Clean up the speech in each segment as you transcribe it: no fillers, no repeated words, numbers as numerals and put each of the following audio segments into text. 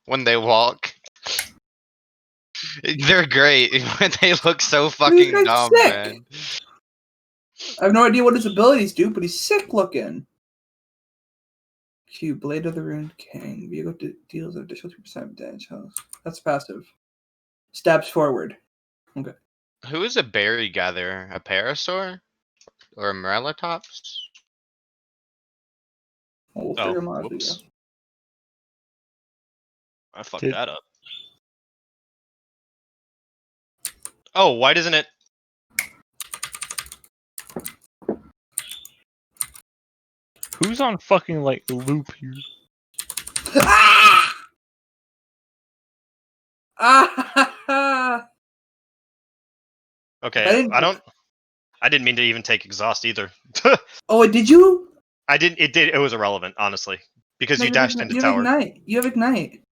when they walk. They're great. They look so fucking dumb, sick. man. I have no idea what his abilities do, but he's sick looking. Q, Blade of the Ruined King. Vehicle deals an additional 2% damage. That's passive. Stabs forward. Okay. Who is a berry gatherer? A parasaur? Or a Morellatops? We'll Oh, figure him out. whoops. I fucked Did- that up. Oh, why doesn't it? Who's on fucking like loop here? Ah! Ah! Okay, I didn't mean to even take exhaust either. Oh, did you? It was irrelevant, honestly. Because you dashed into tower. You have Ignite.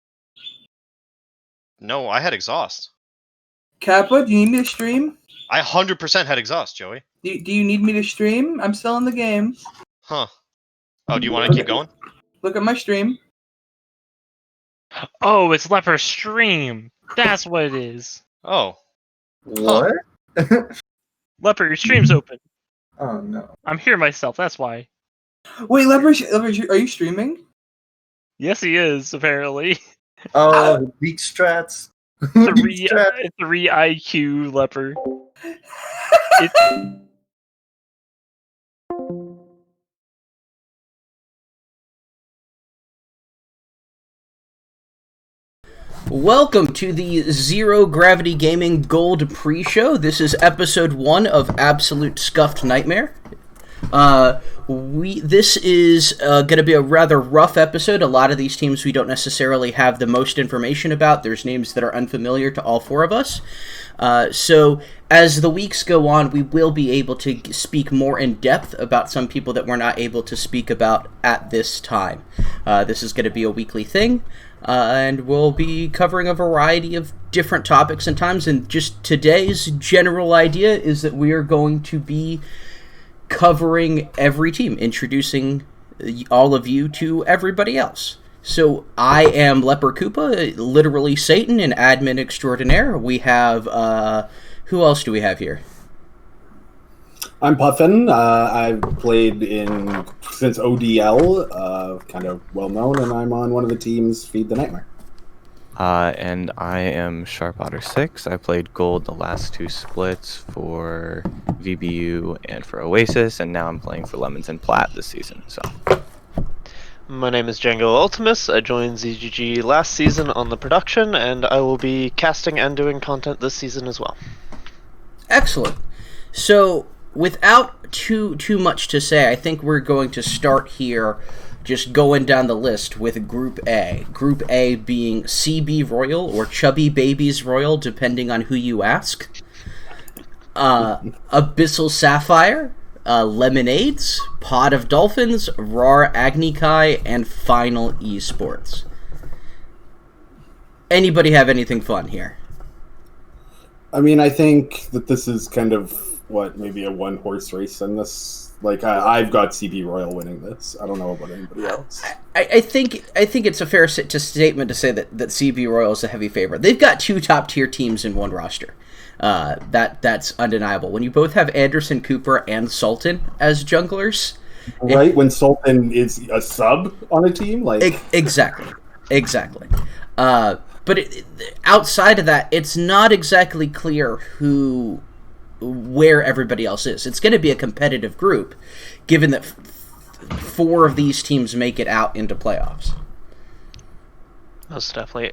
No, I had exhaust. Kappa, do you need me to stream? I 100% had exhaust, Joey. Do you need me to stream? I'm still in the game. Huh. Oh, do you want to keep going? Look at my stream. Oh, it's Leper Stream. That's what it is. Oh. What? Leper, your stream's open. Oh no. I'm here myself, that's why. Wait, Leper, are you streaming? Yes, he is, apparently. Oh, beat strats. 3 IQ Leper. Welcome to the Zero Gravity Gaming Gold pre-show. This is episode 1 of Absolute Scuffed Nightmare. This is going to be a rather rough episode. A lot of these teams we don't necessarily have the most information about. There's names that are unfamiliar to all four of us. So as the weeks go on, we will be able to speak more in depth about some people that we're not able to speak about at this time. This is going to be a weekly thing. And we'll be covering a variety of different topics and times, and just today's general idea is that we are going to be covering every team, introducing all of you to everybody else. So I am Leper Koopa, literally Satan, and admin extraordinaire. We have, who else do we have here? I'm Puffin. I've played since ODL, kind of well known, and I'm on one of the teams, Feed the Nightmare. And I am Sharp Otter 6. I played gold the last two splits for VBU and for Oasis, and now I'm playing for Lemons and Plat this season. So, my name is Django Ultimus. I joined ZGG last season on the production, and I will be casting and doing content this season as well. Excellent. So, without too much to say, I think we're going to start here just going down the list with Group A. Group A being CB Royal or Chubby Babies Royal, depending on who you ask. Abyssal Sapphire, Lemonades, Pod of Dolphins, Rar Agnikai, and Final Esports. Anybody have anything fun here? I mean, I think that this is kind of maybe a one-horse race in this. Like, I've got CB Royal winning this. I don't know about anybody else. I think it's a fair statement to say that CB Royal is a heavy favorite. They've got two top-tier teams in one roster. That's undeniable. When you both have Anderson Cooper and Sultan as junglers... Right, when Sultan is a sub on a team? Like Exactly. But outside of that, it's not exactly clear where everybody else is. It's going to be a competitive group, given that four of these teams make it out into playoffs. Most definitely.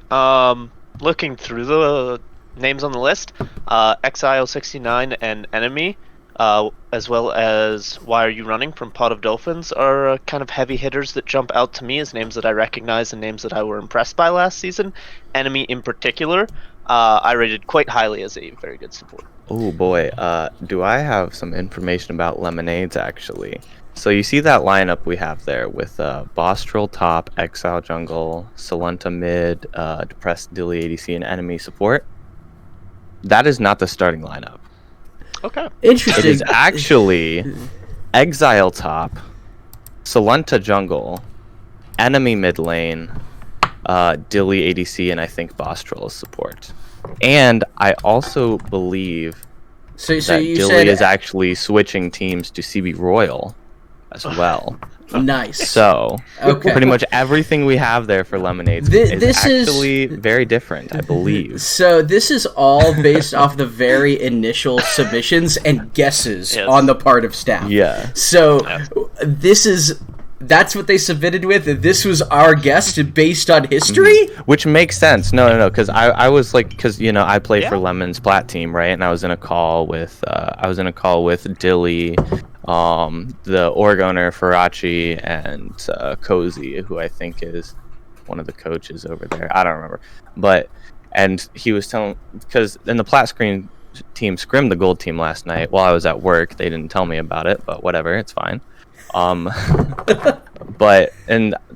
Looking through the names on the list, Exile 69 and Enemy, as well as Why Are You Running from Pot of Dolphins, are kind of heavy hitters that jump out to me as names that I recognize and names that I were impressed by last season. Enemy in particular, I rated quite highly as a very good support. oh boy, do I have some information about Lemonades, actually. So you see that lineup we have there with Bostrel top, Exile jungle, Salenta mid, Depressed Dilly ADC, and Enemy support? That is not the starting lineup. Okay. Interesting. It is actually Exile top, Salenta jungle, Enemy mid lane, Dilly ADC, and I think Bostrel is support. And I also believe So that you Dilly said is actually switching teams to CB Royal as well. nice. So Okay. pretty much everything we have there for Lemonades This is- actually very different, I believe. So this is all based off the very initial submissions and guesses Yes. on the part of staff. Yeah. So Yeah. that's what they submitted with. This was our guess based on history. Which makes sense. No, because I was like, because I play for Yeah. Lemon's Plat team, right? And I was in a call with Dilly, the org owner Farachi, and Cozy, who I think is one of the coaches over there. I don't remember, and he was telling, because in the Plat screen team scrimmed the gold team last night while I was at work. They didn't tell me about it, but whatever, it's fine. And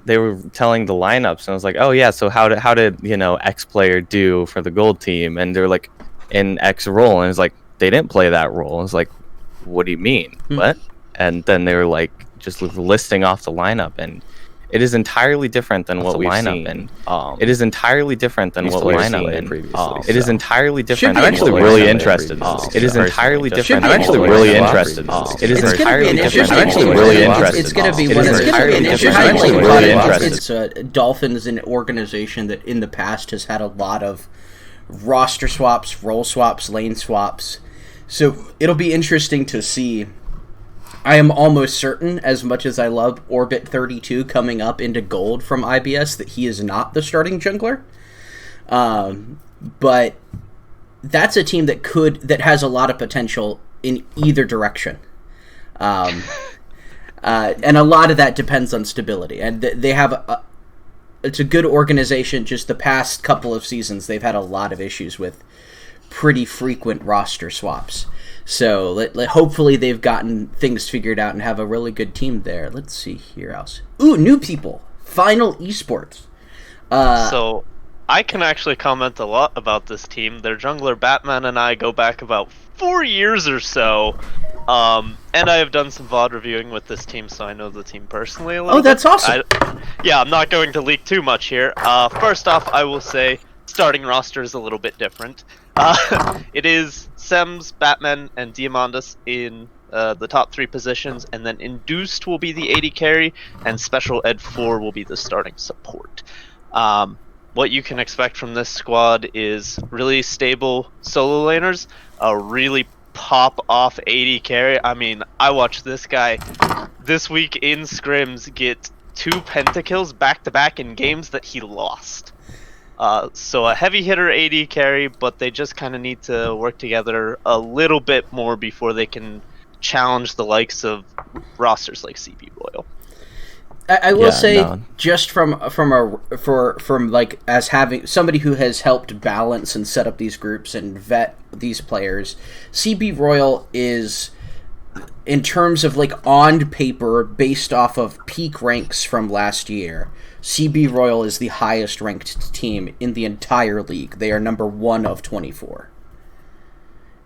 they were telling the lineups, and I was like, oh yeah, so how did X player do for the gold team? And they're like, in X role, and it's like, they didn't play that role. It's like, what do you mean? What? And then they were like just listing off the lineup, and it is entirely different than what we've seen. And it is entirely different than what we've seen previously. It is entirely different. I'm actually really interested in this. It is entirely different. I'm actually really interested in this. It is It's gonna be entirely an different. interesting. I'm actually really interested. It's going to be It one is of entirely the different. I'm I'm actually actually really interested. interested. Dolphins, an organization that in the past has had a lot of roster swaps, role swaps, lane swaps. So it'll be interesting to see. I am almost certain, as much as I love Orbit 32 coming up into gold from IBS, that he is not the starting jungler. But that's a team that has a lot of potential in either direction. And a lot of that depends on stability. And they have it's a good organization. Just the past couple of seasons, they've had a lot of issues with pretty frequent roster swaps. So hopefully they've gotten things figured out and have a really good team there. Let's see here else. Ooh, new people. Final Esports. So I can actually comment a lot about this team. Their jungler Batman and I go back about 4 years or so. And I have done some VOD reviewing with this team, so I know the team personally a little bit. That's awesome. I'm not going to leak too much here. First off, I will say starting roster is a little bit different. It is Sems, Batman, and Diamandus in the top 3 positions, and then Induced will be the AD carry, and Special Ed 4 will be the starting support. What you can expect from this squad is really stable solo laners, a really pop-off AD carry. I mean, I watched this guy this week in scrims get 2 pentakills back-to-back in games that he lost. So a heavy hitter AD carry, but they just kind of need to work together a little bit more before they can challenge the likes of rosters like CB Royal. I will say, just from like as having somebody who has helped balance and set up these groups and vet these players, CB Royal is, in terms of like on paper, based off of peak ranks from last year, CB Royal is the highest ranked team in the entire league. They are number 1 of 24.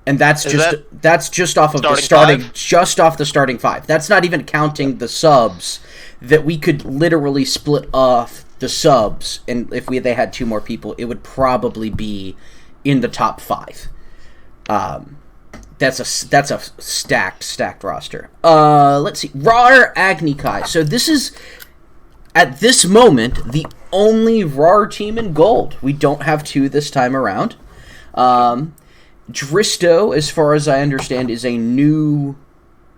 And that's just off of the starting 5. That's not even counting the subs that we could literally split off the subs, and if they had 2 more people, it would probably be in the top 5. That's a stacked roster. Let's see. RAR Agni Kai. So this is, at this moment, the only RAR team in gold. We don't have 2 this time around. Dristo, as far as I understand, is a new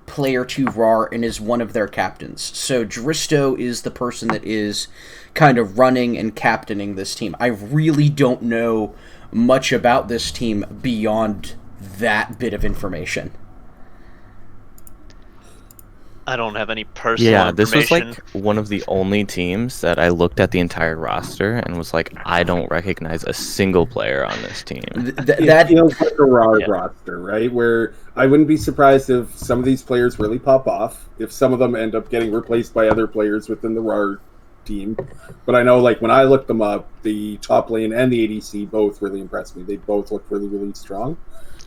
player to RAR and is one of their captains. So Dristo is the person that is kind of running and captaining this team. I really don't know much about this team beyond that bit of information. I don't have any personal information. This was like one of the only teams that I looked at the entire roster and was like, I don't recognize a single player on this team. That feels like a RAR roster, right? Where I wouldn't be surprised if some of these players really pop off, if some of them end up getting replaced by other players within the RAR team. But I know, like, when I looked them up, the top lane and the ADC both really impressed me. They both look really, really strong.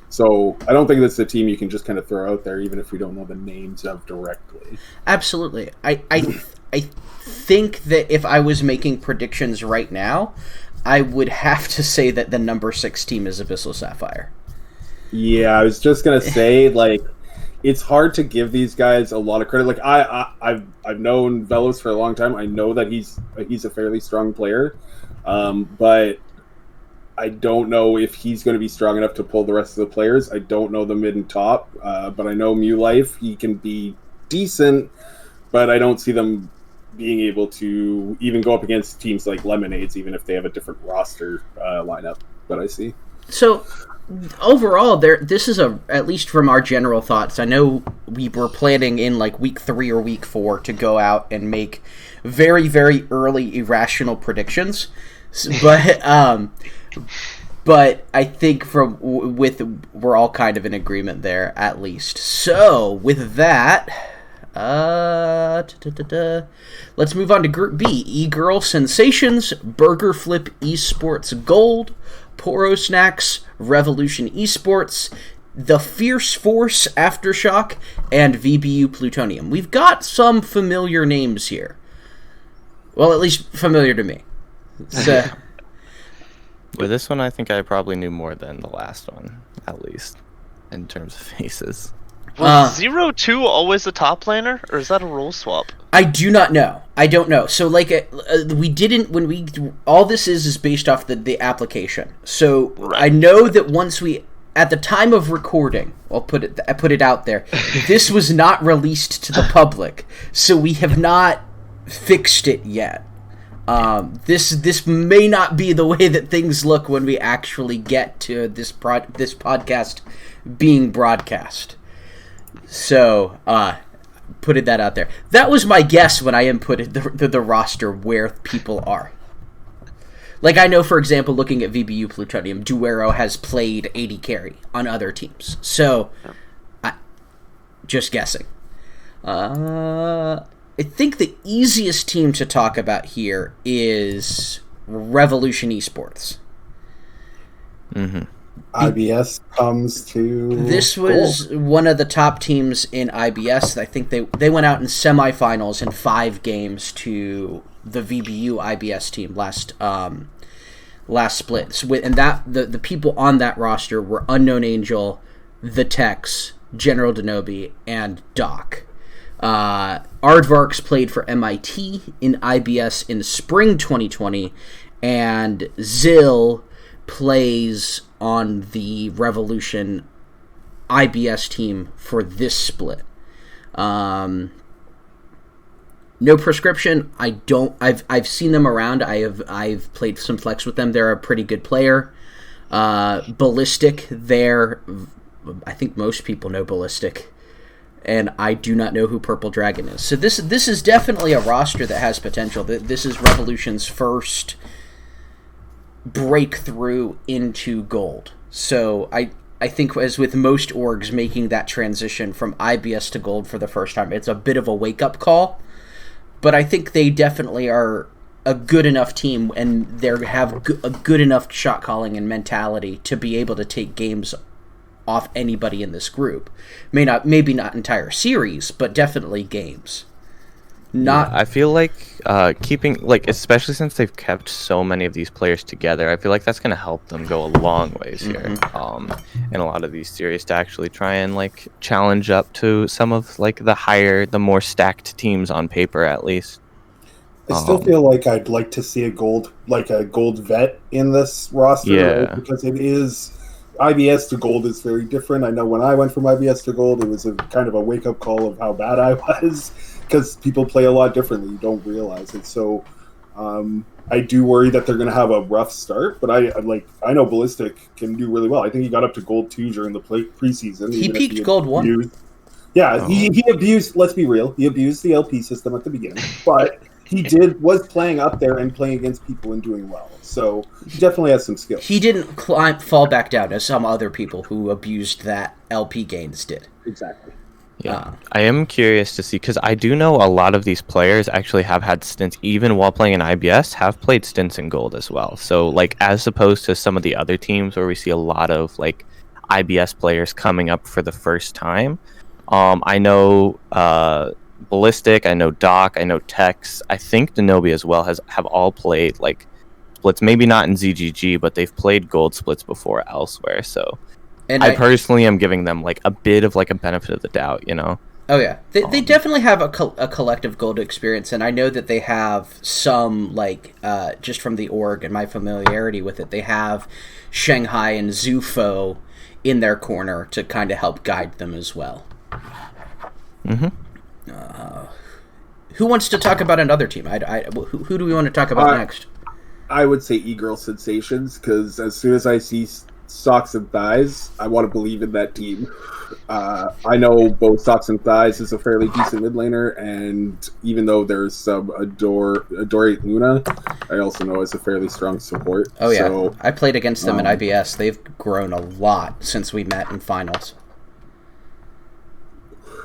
So I don't think that's a team you can just kind of throw out there, even if we don't know the names of directly. Absolutely. I think that if I was making predictions right now, I would have to say that the number 6 team is Abyssal Sapphire. Yeah, I was just gonna say, like, it's hard to give these guys a lot of credit. Like, I've known Velos for a long time. I know that he's a fairly strong player, but I don't know if he's going to be strong enough to pull the rest of the players. I don't know the mid and top, but I know Mew Life, he can be decent, but I don't see them being able to even go up against teams like Lemonades, even if they have a different roster lineup that I see. So overall, this is at least from our general thoughts. I know we were planning in like week 3 or week 4 to go out and make very, very early irrational predictions, but I think we're all kind of in agreement there, at least. So with that, let's move on to Group B. E-Girl Sensations, Burger Flip Esports Gold, Poro Snacks, Revolution Esports, The Fierce Force Aftershock, and VBU Plutonium. We've got some familiar names here. Well, at least familiar to me. So, With this one, I think I probably knew more than the last one, at least, in terms of faces. Was 0-2 always the top laner, or is that a role swap? I do not know. I don't know. So, like, we didn't, when we, all this is based off the application. So, Right. I know that once we, at the time of recording, I put it out there, this was not released to the public. So, we have not fixed it yet. This may not be the way that things look when we actually get to this podcast being broadcast. So, putting that out there. That was my guess when I inputted the roster where people are. Like, I know, for example, looking at VBU Plutonium, Duero has played AD carry on other teams. So, just guessing. I think the easiest team to talk about here is Revolution Esports. Mm-hmm. IBS comes to... This was one of the top teams in IBS. I think they went out in semifinals in 5 games to the VBU IBS team last split. So and that the people on that roster were Unknown Angel, The Tex, General Denobi, and Doc. Aardvarks played for MIT in IBS in spring 2020, and Zill plays on the Revolution IBS team for this split. No prescription. I've seen them around. I've played some flex with them. They're a pretty good player. Ballistic. I think most people know Ballistic. And I do not know who Purple Dragon is. So this is definitely a roster that has potential. This is Revolution's first breakthrough into gold. So I think, as with most orgs making that transition from IBS to gold for the first time, it's a bit of a wake-up call. But I think they definitely are a good enough team, and they have a good enough shot calling and mentality to be able to take games off anybody in this group. Maybe not entire series, but definitely games. I feel like keeping, like, especially since they've kept so many of these players together, I feel like that's going to help them go a long ways here in a lot of these series, to actually try and, like, challenge up to some of, like, the more stacked teams on paper, at least. I still feel like I'd like to see a gold vet in this roster, right? Because it is... IBS to gold is very different. I know when I went from IBS to gold, it was a kind of a wake-up call of how bad I was, because people play a lot differently. You don't realize it. So I do worry that they're going to have a rough start, but I know Ballistic can do really well. I think he got up to gold 2 during the preseason. He peaked gold 1. Yeah, he abused, let's be real, he abused the LP system at the beginning, but he was playing up there and playing against people and doing well. So he definitely has some skills. He didn't fall back down as some other people who abused that LP gains did. Exactly. Yeah, I am curious to see, because I do know a lot of these players actually have had stints, even while playing in IBS, have played stints in gold as well. So, like, as opposed to some of the other teams where we see a lot of, like, IBS players coming up for the first time, I know Ballistic, I know Doc, I know Tex, I think Denobi as well have all played like splits, maybe not in ZGG, but they've played gold splits before elsewhere. So And I personally am giving them like a bit of like a benefit of the doubt, you know. Oh yeah, they definitely have a collective gold experience, and I know that they have some like just from the org and my familiarity with it, they have Shanghai and Zufo in their corner to kind of help guide them as well. Mm-hmm. Who wants to talk about another team? Who do we want to talk about next? I would say E-Girl Sensations, because as soon as I see Socks and Thighs, I want to believe in that team. I know both Socks and Thighs is a fairly decent mid laner, and even though there's some Adore Luna, I also know it's a fairly strong support. Oh yeah, so, I played against them in IBS. They've grown a lot since we met in finals.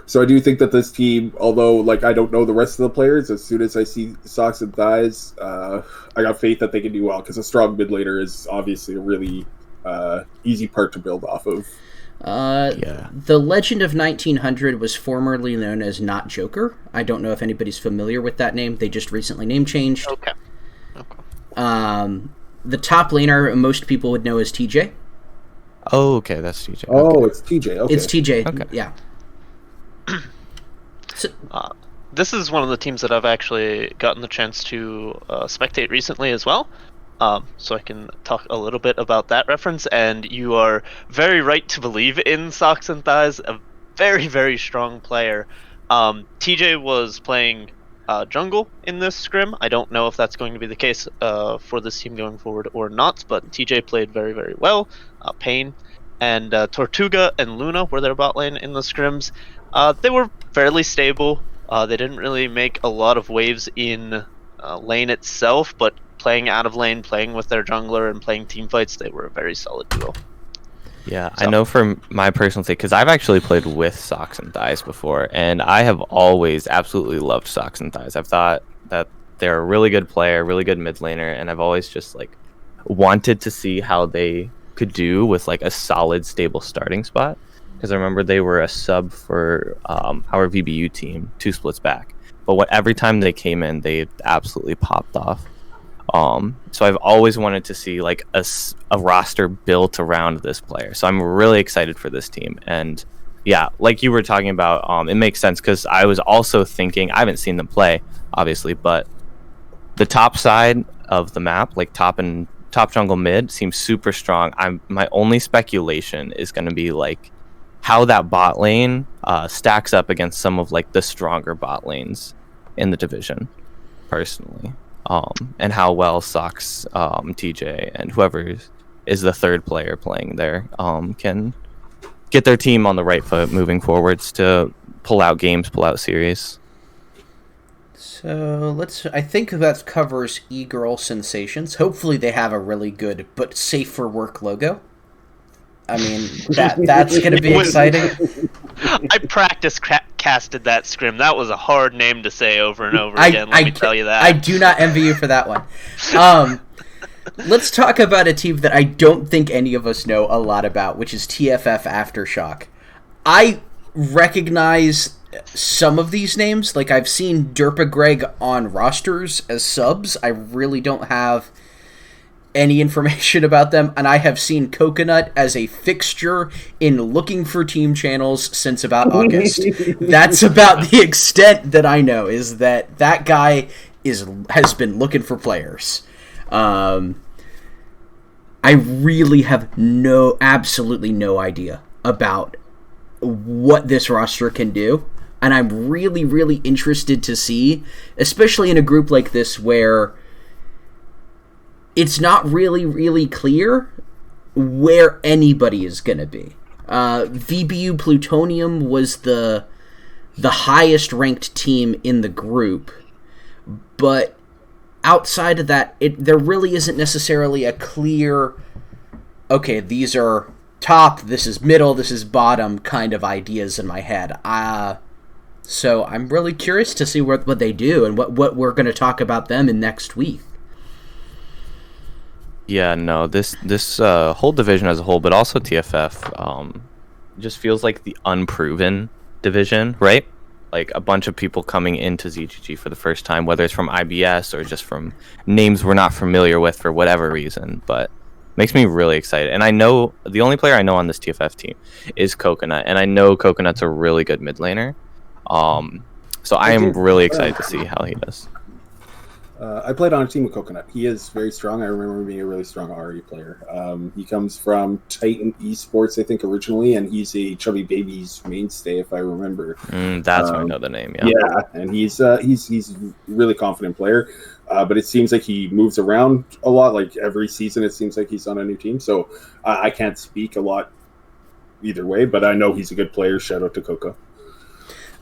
So I do think that this team, although like I don't know the rest of the players, as soon as I see Socks and Thighs, I got faith that they can do well, because a strong mid laner is obviously a really easy part to build off of. The Legend of 1900 was formerly known as Not Joker. I don't know if anybody's familiar with that name. They just recently name changed. Okay. The top laner most people would know as TJ. Oh, okay, that's TJ. Oh, Okay. it's TJ. Okay. It's TJ. Okay. Yeah. So, This is one of the teams that I've actually gotten the chance to spectate recently as well. So I can talk a little bit about that reference. And you are very right to believe in Socks and Thighs, a very, very strong player. TJ was playing jungle in this scrim. I don't know if that's going to be the case for this team going forward or not, but TJ played very, very well. Pain and Tortuga and Luna were their bot lane in the scrims. They were fairly stable. They didn't really make a lot of waves in lane itself, but playing out of lane, playing with their jungler, and playing team fights, they were a very solid duo. Yeah, so. I know from my personal sake, because I've actually played with Socks and Thighs before, and I have always absolutely loved Socks and Thighs. I've thought that they're a really good player, really good mid laner, and I've always just like wanted to see how they could do with like a solid, stable starting spot. Because I remember they were a sub for our VBU team 2 splits back, but every time they came in, they absolutely popped off. So I've always wanted to see like a roster built around this player. So I'm really excited for this team. And yeah, like you were talking about, it makes sense because I was also thinking, I haven't seen them play, obviously, but the top side of the map, like top jungle mid, seems super strong. My only speculation is going to be like how that bot lane stacks up against some of like the stronger bot lanes in the division, personally. And how well Socks, TJ, and whoever is the third player playing there can get their team on the right foot moving forwards to pull out games, pull out series. So I think that covers E-Girl Sensations. Hopefully they have a really good but safe for work logo. I mean, that's going to be exciting. I practice casted that scrim. That was a hard name to say over and over again, let me tell you that. I do not envy you for that one. Let's talk about a team that I don't think any of us know a lot about, which is TFF Aftershock. I recognize some of these names. Like, I've seen Derpa Greg on rosters as subs. I really don't have any information about them, and I have seen Coconut as a fixture in looking for team channels since about August. That's about the extent that I know, is that guy has been looking for players. I really have absolutely no idea about what this roster can do, and I'm really, really interested to see, especially in a group like this where it's not really, really clear where anybody is going to be. VBU Plutonium was the highest ranked team in the group, but outside of that, there really isn't necessarily a clear, okay, these are top, this is middle, this is bottom kind of ideas in my head. So I'm really curious to see what they do and what we're going to talk about them in next week. Yeah, no, this whole division as a whole, but also TFF, just feels like the unproven division, right? like a bunch of people coming into ZGG for the first time, whether it's from IBS or just from names we're not familiar with for whatever reason. But makes me really excited. And I know the only player I know on this TFF team is Coconut, and I know Coconut's a really good mid laner. So I am really excited to see how he does. I played on a team with Coconut. He is very strong. I remember him being a really strong RE player. He comes from Titan Esports, I think, originally, and he's a Chubby Babies mainstay, if I remember. That's why I know the name. Yeah. Yeah, and he's a really confident player. But it seems like he moves around a lot. Like every season, it seems like he's on a new team. So I can't speak a lot either way, but I know he's a good player. Shout out to Coco.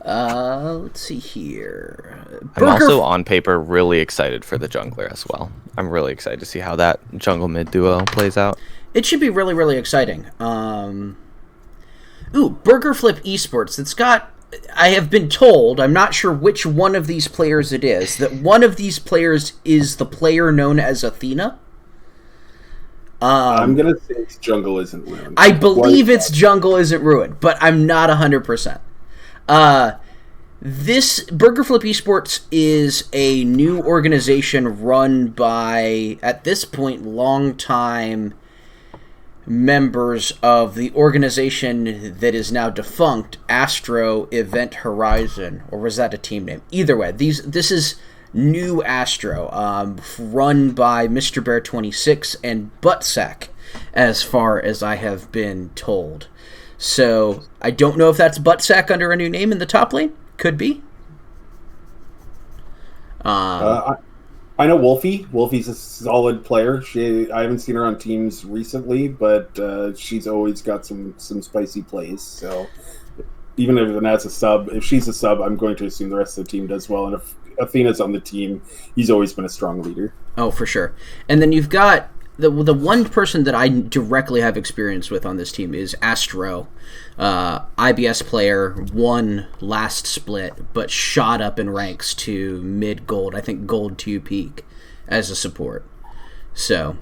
Let's see here. I'm also on paper really excited for the jungler as well. I'm really excited to see how that jungle mid duo plays out. It should be really, really exciting. Burger Flip Esports. It's got, I have been told, I'm not sure which one of these players it is, that one of these players is the player known as Athena. I'm going to say it's Jungle Isn't Ruined. I believe it's Jungle Isn't Ruined, but I'm not 100%. This Burger Flip Esports is a new organization run by, at this point, longtime members of the organization that is now defunct, Astro Event Horizon, or was that a team name? Either way, this is new Astro, run by Mr. Bear 26 and Buttsack, as far as I have been told. So, I don't know if that's Buttsack under a new name in the top lane. Could be. I know Wolfie. Wolfie's a solid player. I haven't seen her on teams recently, but she's always got some spicy plays. So, even if she's a sub, I'm going to assume the rest of the team does well. And if Athena's on the team, he's always been a strong leader. Oh, for sure. And then you've got the one person that I directly have experience with on this team is Astro, IBS player, won last split, but shot up in ranks to mid gold. I think gold 2 peak as a support. So,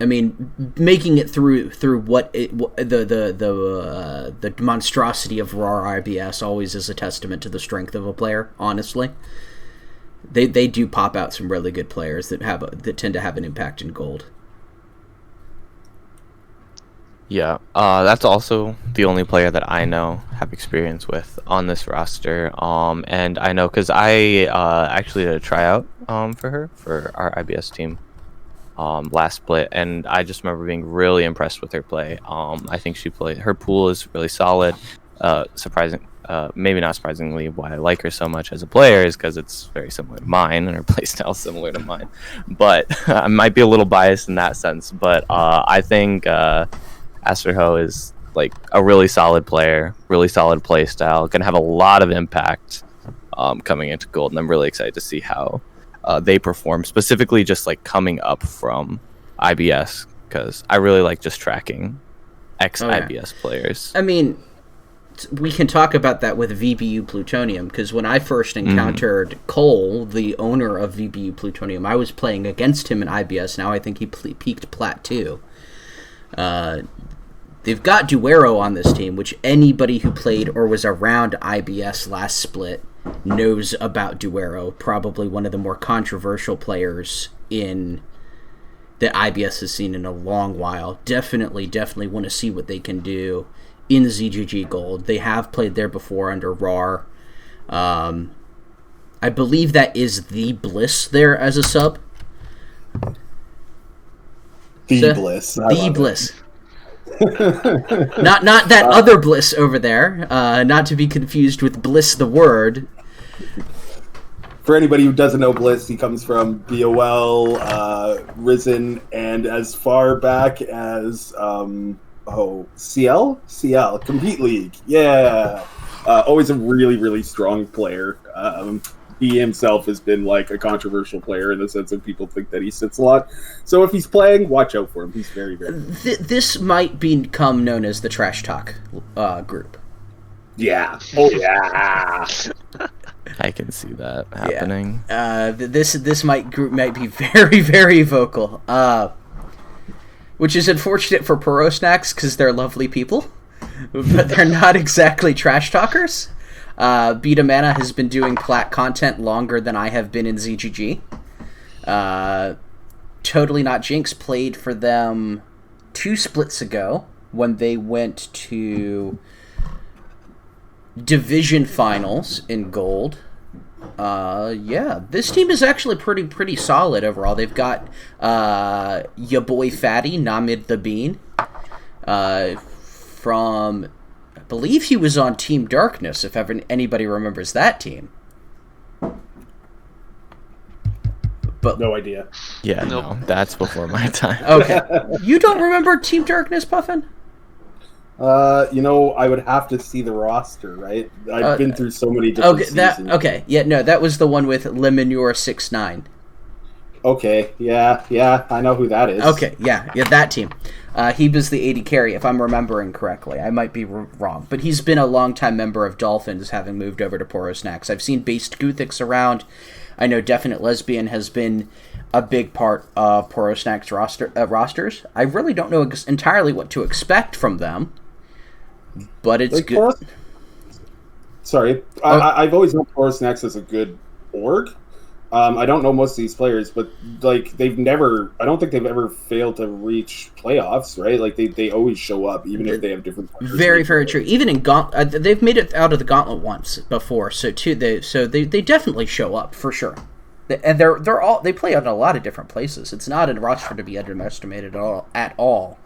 I mean, making it through the monstrosity of raw IBS always is a testament to the strength of a player. Honestly. They do pop out some really good players that tend to have an impact in gold. Yeah, that's also the only player that I know have experience with on this roster. And I know because I actually did a tryout for our IBS team last split, and I just remember being really impressed with her play. I think her pool is really solid. Maybe not surprisingly, why I like her so much as a player is because it's very similar to mine, and her playstyle is similar to mine. But I might be a little biased in that sense. But I think Asterho is like a really solid player, really solid playstyle, going to have a lot of impact coming into gold, and I'm really excited to see how they perform, specifically just like coming up from IBS, because I really like just tracking ex-IBS players. I mean, we can talk about that with VBU Plutonium, because when I first encountered Cole, the owner of VBU Plutonium, I was playing against him in IBS. Now I think he peaked Plat 2. They've got Duero on this team, which anybody who played or was around IBS last split knows about Duero. Probably one of the more controversial players in that IBS has seen in a long while. Definitely want to see what they can do in ZGG Gold. They have played there before under RAR. I believe that is the Bliss there as a sub. Bliss. The Bliss. not that other Bliss over there. Not to be confused with Bliss the Word. For anybody who doesn't know Bliss, he comes from BOL, Risen, and as far back as CL, Compete League. Yeah. Always a really, really strong player. He himself has been like a controversial player in the sense of people think that he sits a lot. So if he's playing, watch out for him. He's very, very good. This might become known as the Trash Talk group. Yeah. Oh, yeah. I can see that happening. Yeah. This group might be very, very vocal. Which is unfortunate for Puro Snacks because they're lovely people, but they're not exactly trash talkers. Beta Mana has been doing plat content longer than I have been in ZGG. Totally Not Jinx played for them 2 splits ago when they went to division finals in gold. Yeah, this team is actually pretty solid overall. They've got ya boy Fatty, Namid the Bean, from, I believe he was on Team Darkness, if ever anybody remembers that team. But No idea. Yeah, no, that's before my time. okay, you don't remember Team Darkness, Puffin? I would have to see the roster, right? I've been through so many different seasons. That was the one with Lemonure69. Okay, yeah, I know who that is. Okay, yeah, that team. He was the AD carry, if I'm remembering correctly. I might be wrong, but he's been a longtime member of Dolphins, having moved over to Poro Snacks. I've seen Based Guthix around. I know Definite Lesbian has been a big part of Poro Snacks rosters. I really don't know entirely what to expect from them, but it's good. Sorry, I've always known Poro Snacks as a good org. I don't know most of these players, but like I don't think they've ever failed to reach playoffs, right? Like they always show up, even if they have different players. Very true. Even in Gauntlet, they've made it out of the Gauntlet once before, so they definitely show up for sure. And they play out in a lot of different places. It's not a roster to be underestimated at all.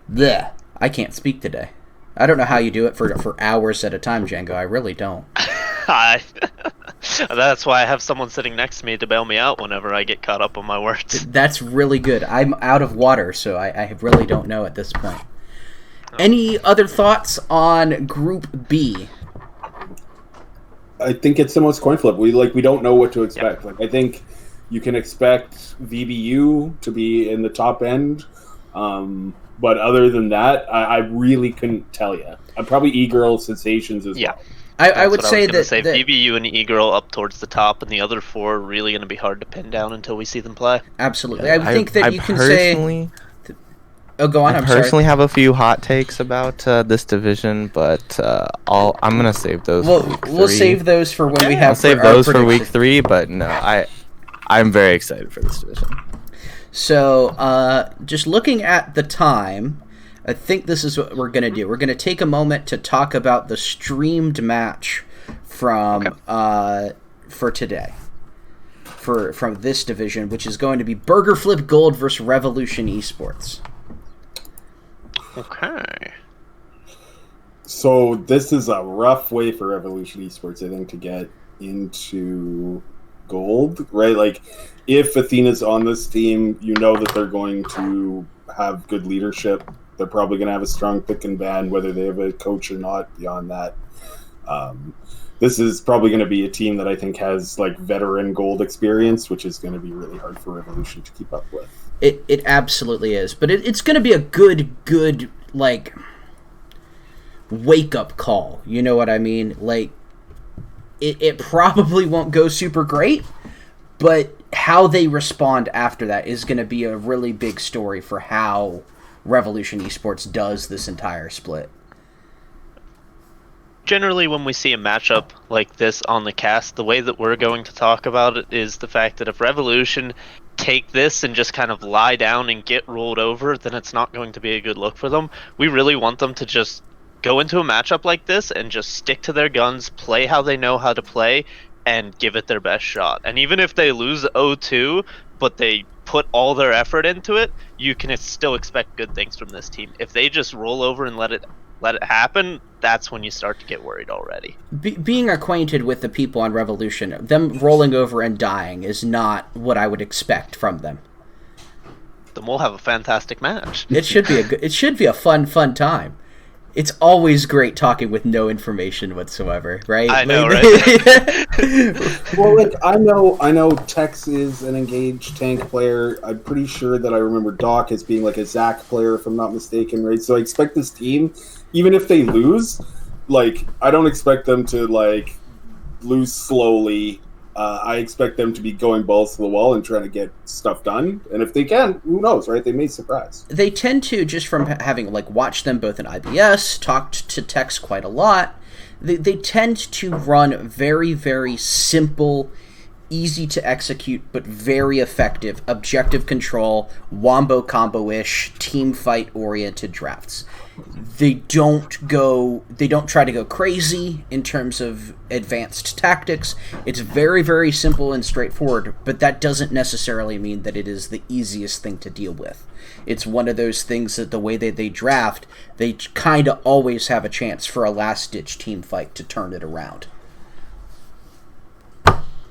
Blech. I can't speak today. I don't know how you do it for hours at a time, Django. I really don't. That's why I have someone sitting next to me to bail me out whenever I get caught up on my words. That's really good. I'm out of water, so I really don't know at this point. Any other thoughts on Group B? I think it's the most coin flip. We don't know what to expect. Like I think you can expect VBU to be in the top end, but other than that, I really couldn't tell you. Probably E-Girl Sensations as well. I would say that VBU and E-Girl up towards the top, and the other 4 are really going to be hard to pin down until we see them play. Absolutely. I think that you can say... Oh, go on. I personally have a few hot takes about this division, but I'm gonna save those. For week 3. We'll save those for when we have. I'll save those for week 3, but no, I'm very excited for this division. So, just looking at the time, I think this is what we're gonna do. We're gonna take a moment to talk about the streamed match from for today. From this division, which is going to be Burger Flip Gold versus Revolution Esports. Okay. So this is a rough way for Revolution Esports, I think, to get into gold, right? Like, if Athena's on this team, you know that they're going to have good leadership. They're probably going to have a strong pick and ban, whether they have a coach or not. Beyond that, this is probably going to be a team that I think has like veteran gold experience, which is going to be really hard for Revolution to keep up with. It absolutely is, but it's going to be a good like wake up call. You know what I mean? Like it probably won't go super great, but how they respond after that is going to be a really big story for how Revolution Esports does this entire split. Generally, when we see a matchup like this on the cast, the way that we're going to talk about it is the fact that if Revolution take this and just kind of lie down and get rolled over, then it's not going to be a good look for them. We really want them to just go into a matchup like this and just stick to their guns, play how they know how to play, and give it their best shot. And even if they lose 0-2, but they put all their effort into it, you can still expect good things from this team. If they just roll over and let it happen, that's when you start to get worried already. Being acquainted with the people on Revolution, them rolling over and dying is not what I would expect from them. Then we'll have a fantastic match. It should be a fun time. It's always great talking with no information whatsoever, right? I know, right? Well, like I know Tex is an engaged tank player. I'm pretty sure that I remember Doc as being like a Zac player, if I'm not mistaken, right? So I expect this team, even if they lose, like I don't expect them to like lose slowly. I expect them to be going balls to the wall and trying to get stuff done. And if they can, who knows, right? They may surprise. They tend to, just from having like watched them both in IBS, talked to Tex quite a lot, they tend to run very, very simple, easy to execute, but very effective objective control, wombo combo-ish, team fight oriented drafts. They don't try to go crazy in terms of advanced tactics. It's very, very simple and straightforward, but that doesn't necessarily mean that it is the easiest thing to deal with. It's one of those things that the way that they draft, they kind of always have a chance for a last-ditch team fight to turn it around.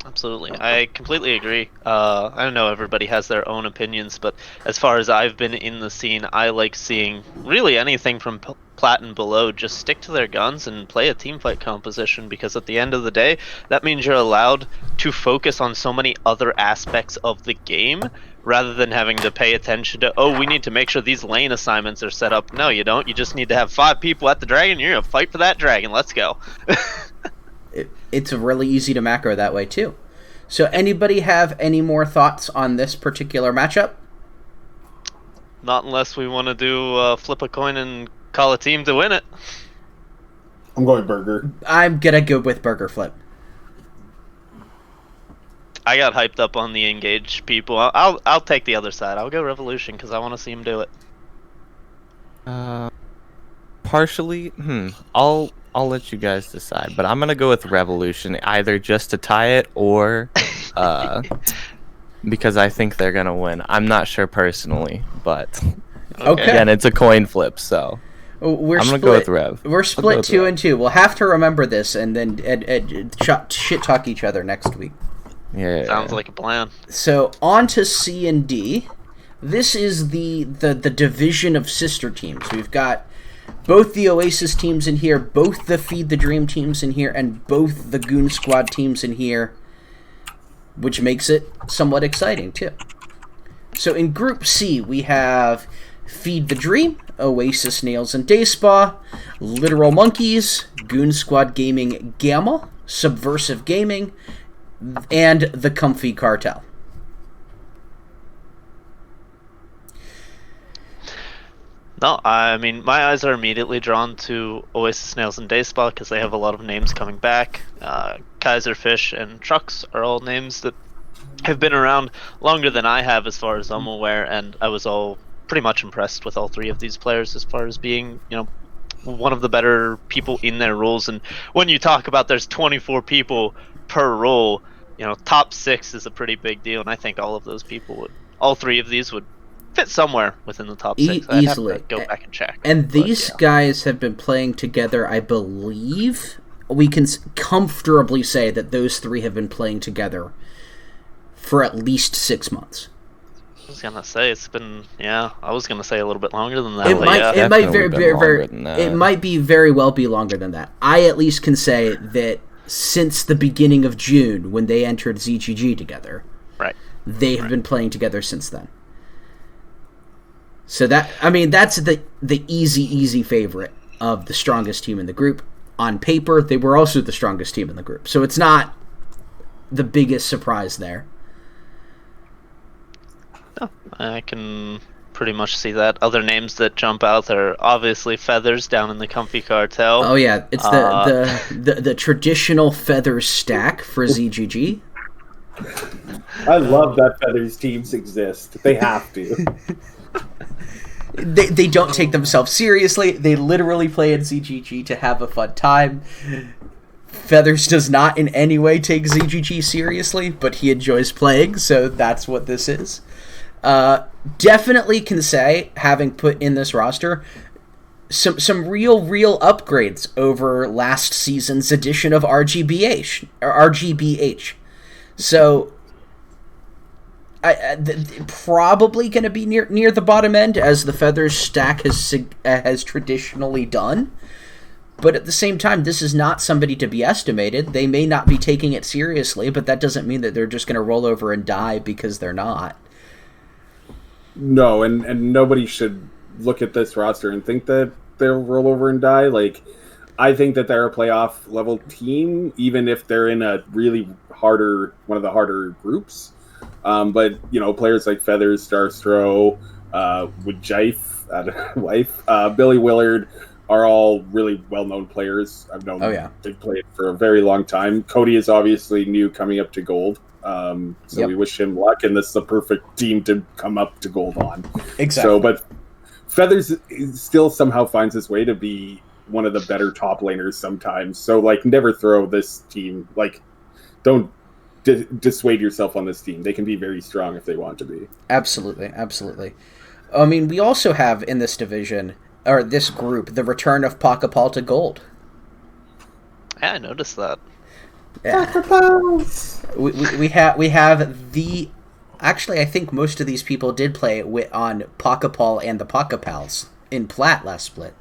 Absolutely. I completely agree. I know everybody has their own opinions, but as far as I've been in the scene, I like seeing really anything from plat and below just stick to their guns and play a team fight composition, because at the end of the day, that means you're allowed to focus on so many other aspects of the game rather than having to pay attention to, oh, we need to make sure these lane assignments are set up. No, you don't. You just need to have 5 people at the dragon. You're going to fight for that dragon. Let's go. It's really easy to macro that way, too. So anybody have any more thoughts on this particular matchup? Not unless we want to do flip a coin and call a team to win it. I'm going burger. I'm going to go with burger flip. I got hyped up on the engaged people. I'll take the other side. I'll go revolution because I want to see him do it. Partially, I'll let you guys decide, but I'm gonna go with revolution, either just to tie it or because I think they're gonna win. I'm not sure personally, but Okay. again, it's a coin flip, so I'm gonna go with Rev. We're split 2 and 2. We'll have to remember this and then shit talk each other next week. Yeah. Sounds like a plan. So on to C and D. This is the division of sister teams. We've got both the Oasis teams in here, both the Feed the Dream teams in here, and both the Goon Squad teams in here, which makes it somewhat exciting, too. So in Group C, we have Feed the Dream, Oasis Nails and Day Spa, Literal Monkeys, Goon Squad Gaming Gamma, Subversive Gaming, and the Comfy Cartel. No, I mean, my eyes are immediately drawn to Oasis Nails and Day Spa because they have a lot of names coming back. Kaiserfish and Trucks are all names that have been around longer than I have as far as I'm aware, and I was all pretty much impressed with all 3 of these players as far as being, one of the better people in their roles. And when you talk about there's 24 people per role, top 6 is a pretty big deal, and I think all of those people all 3 of these would fit somewhere within the top 6. I'd easily. have to go back and check. And these guys have been playing together, I believe. We can comfortably say that those 3 have been playing together for at least 6 months. I was gonna say it's been I was gonna say a little bit longer than that. It might be very well be longer than that. I at least can say that since the beginning of June, when they entered ZGG together, right, they have been playing together since then. So that's the easy favorite of the strongest team in the group. On paper, they were also the strongest team in the group. So it's not the biggest surprise there. No, I can pretty much see that. Other names that jump out are obviously Feathers down in the Comfy Cartel. Oh yeah, it's the traditional Feathers stack for ZGG. I love that Feathers teams exist. They have to. They don't take themselves seriously. They literally play in ZGG to have a fun time. Feathers does not in any way take ZGG seriously, but he enjoys playing, so that's what this is. Definitely can say, having put in this roster, some real upgrades over last season's edition of RGBH. So probably going to be near the bottom end, as the Feathers stack has traditionally done. But at the same time, this is not somebody to be estimated. They may not be taking it seriously, but that doesn't mean that they're just going to roll over and die because they're not. No, and nobody should look at this roster and think that they'll roll over and die. Like, I think that they're a playoff level team, even if they're in a really one of the harder groups. But players like Feathers, Starstro, Wife, Billy Willard are all really well-known players. I've known Oh, yeah. they've played for a very long time. Cody is obviously new, coming up to gold. So Yep. we wish him luck, and this is the perfect team to come up to gold on. Exactly. So, but Feathers still somehow finds his way to be one of the better top laners sometimes. So, like, never throw this team. Like, don't dissuade yourself on this team. They can be very strong if they want to be. Absolutely, absolutely. I mean, we also have in this division, or this group, the return of Pakapal to gold. Yeah, I noticed that. Yeah. We have the. Actually, I think most of these people did play on Pakapal and the Pakapals in Plat last split.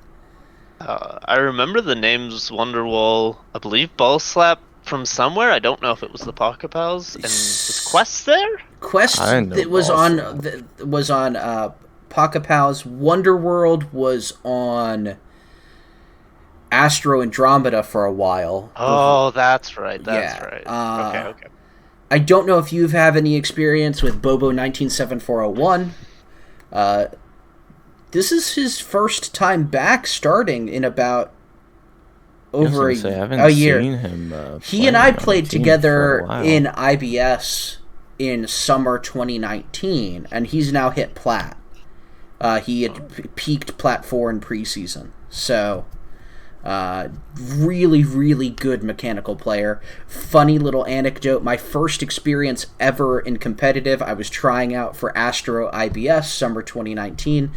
I remember the names Wonderwall, I believe Ball Slap from somewhere. I don't know if it was the Pocket Pals. And was Quest there? Quest I didn't know that was Ball on Slap. was on Pocket Pals. Wonderworld was on Astro Andromeda for a while. Oh, that's right. That's Yeah, right. Okay. I don't know if you have any experience with Bobo 197401. This is his first time back starting in about over I haven't a year. seen him, He and I playing on the played team for together a while. in IBS in summer 2019, and he's now hit Plat. He had peaked Plat 4 in preseason. So, really, really good mechanical player. Funny little anecdote. My first experience ever in competitive, I was trying out for Astro IBS summer 2019.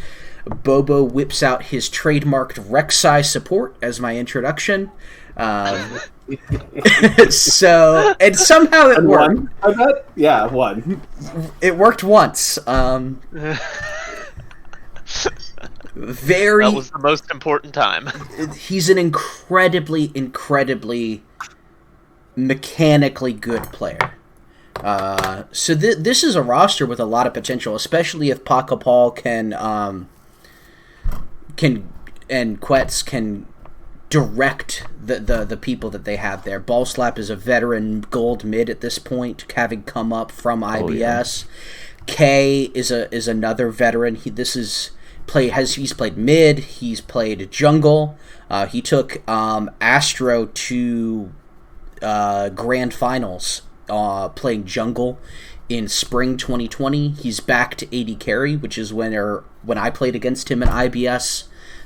Bobo whips out his trademarked Rek'Sai support as my introduction. So, and somehow it worked. One, I bet? Yeah, one. It worked once. Very. That was the most important time. He's an incredibly mechanically good player. So this is a roster with a lot of potential, especially if Pakapal and Quetz can direct the people that they have there. Ballslap is a veteran gold mid at this point, having come up from IBS. K is another veteran. He's played mid. He's played jungle. He took Astro to grand finals playing jungle in spring 2020. He's back to AD carry, which is when I played against him in IBS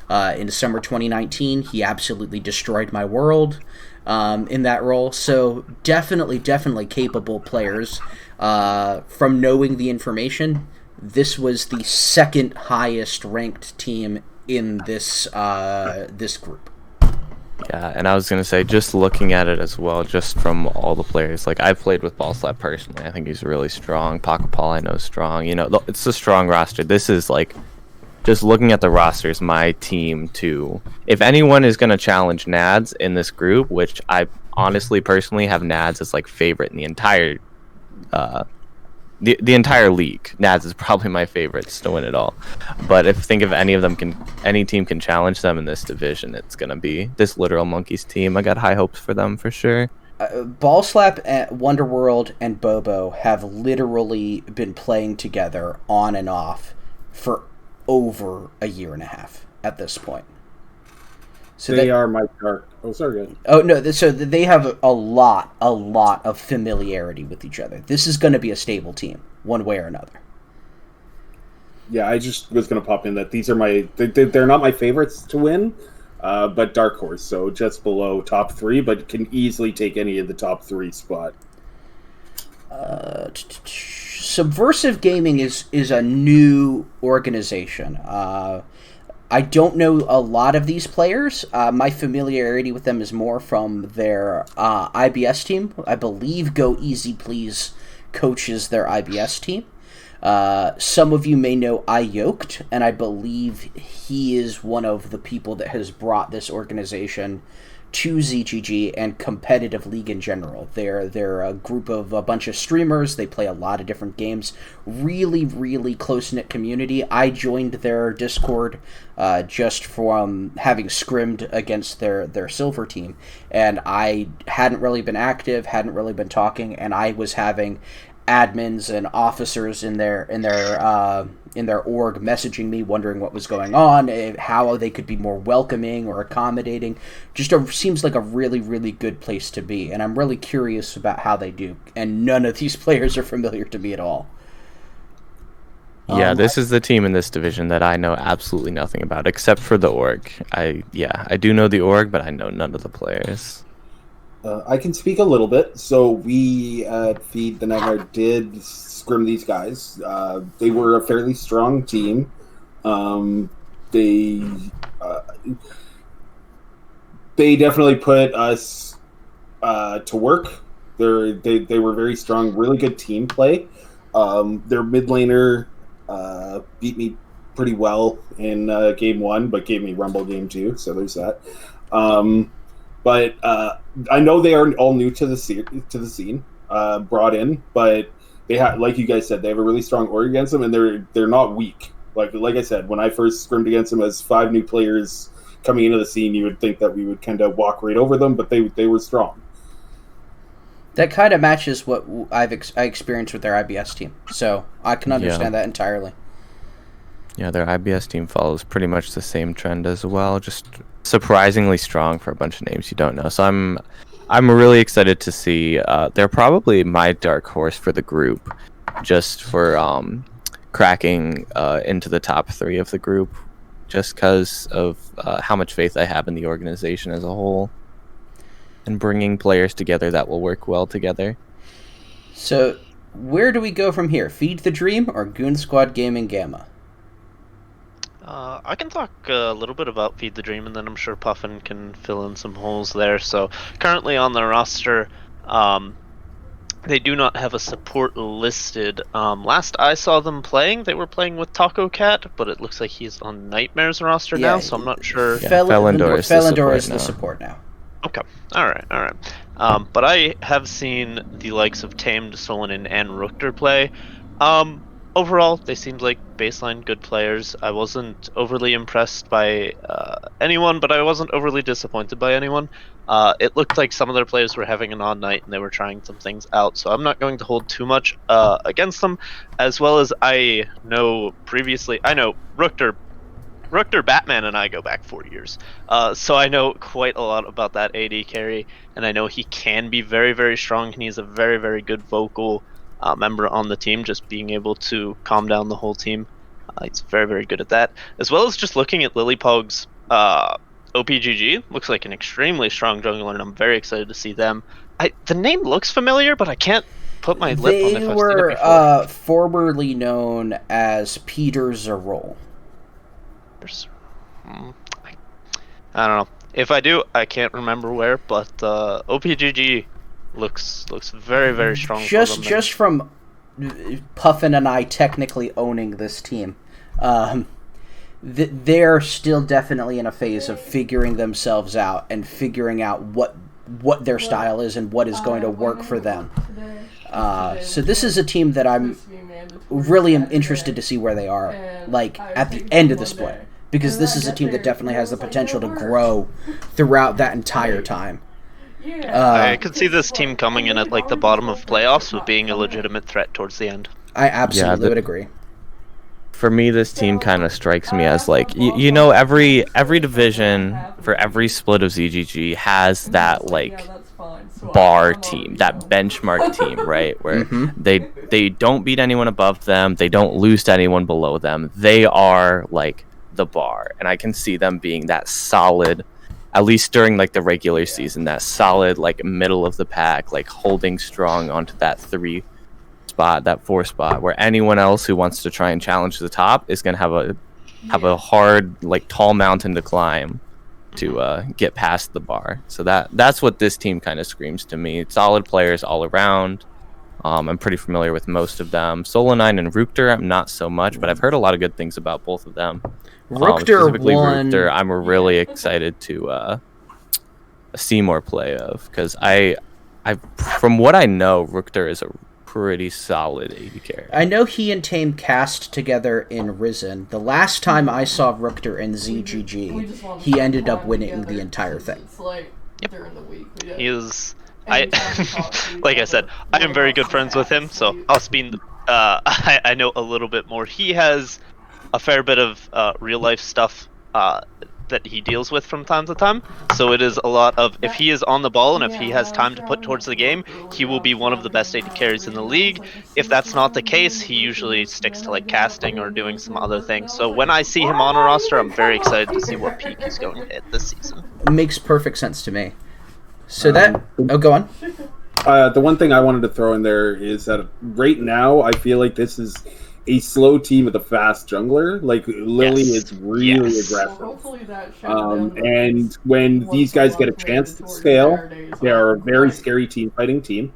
in summer 2019. He absolutely destroyed my world in that role. So definitely capable players. From knowing the information, this was the second highest ranked team in this group. Yeah, and I was going to say, just looking at it as well, just from all the players, like, I've played with Ballslap personally. I think he's really strong. Pakapal, I know, is strong. You know, it's a strong roster. This is, like, just looking at the rosters, my team to... If anyone is going to challenge Nads in this group, which I honestly, personally, have Nads as, like, favorite in the entire... The entire league, Nads is probably my favorites to win it all. But if any team can challenge them in this division, it's gonna be this Literal Monkeys team. I got high hopes for them for sure. Ballslap, Wonderworld, and Bobo have literally been playing together on and off for over a year and a half at this point. So they are my dark. Oh, sorry. Guys. Oh no! So they have a lot of familiarity with each other. This is going to be a stable team, one way or another. Yeah, I just was going to pop in that these are they're not my favorites to win, but dark horse, so just below top 3, but can easily take any of the top 3 spot. Subversive Gaming is a new organization. I don't know a lot of these players. My familiarity with them is more from their IBS team. I believe Go Easy Please coaches their IBS team. Some of you may know iYoked, and I believe he is one of the people that has brought this organization to ZGG and competitive league in general. They're a group of a bunch of streamers. They play a lot of different games. Really close-knit community. I joined their Discord just from having scrimmed against their silver team, and I hadn't really been active, hadn't really been talking, and I was having admins and officers in their in their org messaging me, wondering what was going on, how they could be more welcoming or accommodating. Just seems like a really, really good place to be, and I'm really curious about how they do. And none of these players are familiar to me at all. Yeah, this is the team in this division that I know absolutely nothing about, except for the org. I do know the org, but I know none of the players. I can speak a little bit. So we at Feed the Nightmare did scrim these guys. They were a fairly strong team. They definitely put us to work. They were very strong, really good team play. Their mid laner beat me pretty well in game 1, but gave me Rumble game 2, so there's that. But I know they are all new to the scene, brought in, but they have, like you guys said, they have a really strong org against them, and they're not weak. Like I said, when I first scrimmed against them as 5 new players coming into the scene, you would think that we would kind of walk right over them, but they were strong. That kind of matches what I experienced with their IBS team, so I can understand that entirely. Yeah, their IBS team follows pretty much the same trend as well, just surprisingly strong for a bunch of names you don't know. So I'm really excited to see. They're probably my dark horse for the group, just for cracking into the top 3 of the group, just because of how much faith I have in the organization as a whole, and bringing players together that will work well together. So, where do we go from here? Feed the Dream or Goon Squad Gaming Gamma? I can talk a little bit about Feed the Dream, and then I'm sure Puffin can fill in some holes there. So, currently on the roster, they do not have a support listed. Last I saw them playing, they were playing with Taco Cat, but it looks like he's on Nightmare's roster now, so I'm not sure. Yeah, Felindor is the support now. Okay. Alright. But I have seen the likes of Tamed, Solonin, and Rookter play. Overall, they seemed like baseline good players. I wasn't overly impressed by anyone, but I wasn't overly disappointed by anyone. It looked like some of their players were having an odd night and they were trying some things out, so I'm not going to hold too much against them. As well as I know Rookter, Batman, and I go back 4 years. So I know quite a lot about that AD carry, and I know he can be very, very strong, and he's a very, very good vocal member on the team, just being able to calm down the whole team. He's very, very good at that. As well as just looking at Lilypog's OPGG, looks like an extremely strong jungler, and I'm very excited to see them. The name looks familiar, but I can't put my lip on if I've seen it before. They were formerly known as Peter Zerol. I don't know. If I do, I can't remember where, but OPGG looks very, very strong. Just from Puffin and I technically owning this team, they're still definitely in a phase of figuring themselves out and figuring out what their style is and what is going to work for them. So this is a team that I'm really interested to see where they are, like at the end of the split, because this is a team that definitely has the potential to grow throughout that entire time. I could see this team coming in at like the bottom of playoffs with being a legitimate threat towards the end. I absolutely would agree. For me, this team kind of strikes me as like you know, every division for every split of ZGG has that like bar team, that benchmark team, right? Where they don't beat anyone above them, they don't lose to anyone below them. They are like the bar, and I can see them being that solid, at least during like the regular season, that solid like middle of the pack, like holding strong onto that 4 spot, where anyone else who wants to try and challenge the top is going to have a hard, like tall mountain to climb to get past the bar. So that's what this team kind of screams to me. Solid players all around. I'm pretty familiar with most of them. Solo9 and Rookter, I'm not so much, but I've heard a lot of good things about both of them. Specifically Rookter, I'm really excited to see more play of, because I from what I know, Rookter is a pretty solid AD carry. I know he and Tame cast together in Risen. The last time I saw Rookter in ZGG, he ended up winning the entire thing. Yep. He is... like I said, I am very good friends with him, so us being I know a little bit more. He has a fair bit of real life stuff that he deals with from time to time. So it is a lot of, if he is on the ball and if he has time to put towards the game, he will be one of the best AD carries in the league. If that's not the case, he usually sticks to like casting or doing some other things. So when I see him on a roster, I'm very excited to see what peak he's going to hit this season. Makes perfect sense to me. So go on. The one thing I wanted to throw in there is that right now I feel like this is a slow team with a fast jungler. Like Lily is really aggressive. And when these guys get a chance to scale, they are a very scary team fighting team.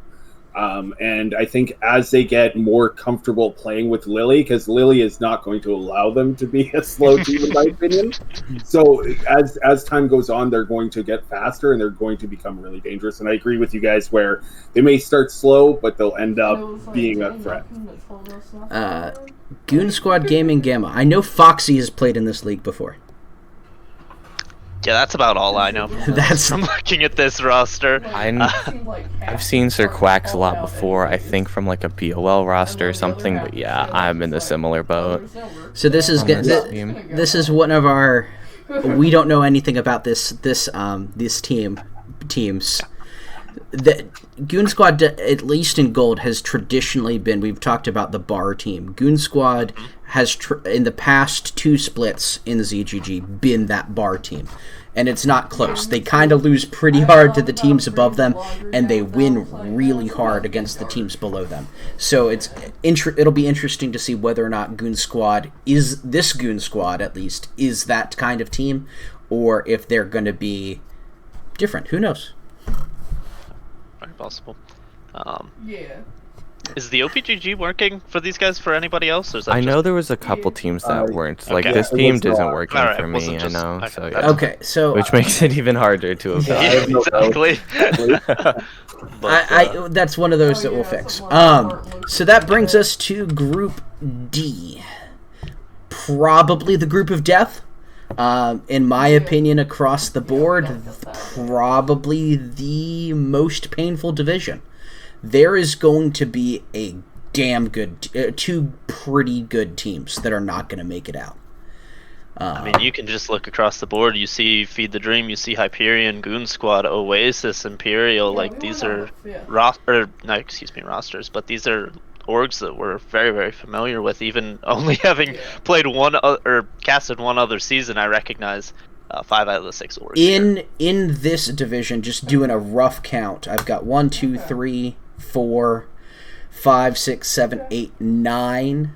And I think as they get more comfortable playing with Lily, because Lily is not going to allow them to be a slow team, in my opinion. So as time goes on, they're going to get faster and they're going to become really dangerous. And I agree with you guys where they may start slow, but they'll end up being a threat. Goon Squad Gaming Gamma. I know Foxy has played in this league before. Yeah, that's about all I know from looking at this roster. I've seen Sir Quacks a lot before, I think from like a POL roster or something, but yeah, I'm in a similar boat. So this is this is one of our, we don't know anything about this teams. The Goon Squad, at least in Gold, has traditionally been, we've talked about the bar team. Goon Squad has, in the past 2 splits in ZGG, been that bar team. And it's not close. They kind of lose pretty hard to the teams above them, and they win really hard against the teams below them. So it'll be interesting to see whether or not Goon Squad at least, is that kind of team, or if they're going to be different. Who knows? Very possible. Is the OPGG working for these guys for anybody else? Or is that I know there was a couple teams that weren't. Like, this team isn't working for me, I know. So, yeah. Okay, so... Which makes it even harder to evaluate. Exactly. That's one of those that we'll fix. So that brings us to Group D. Probably the Group of Death. In my opinion, across the board, probably the most painful division. There is going to be a damn good, 2 pretty good teams that are not going to make it out. I mean, you can just look across the board. You see Feed the Dream, you see Hyperion, Goon Squad, Oasis, Imperial. Like, these are rosters, but these are orgs that we're very, very familiar with. Even only having played or casted one other season, I recognize 5 out of the 6 orgs. In this division, just doing a rough count, I've got 1, 2, 3, 4, 5, 6, 7, 8, 9.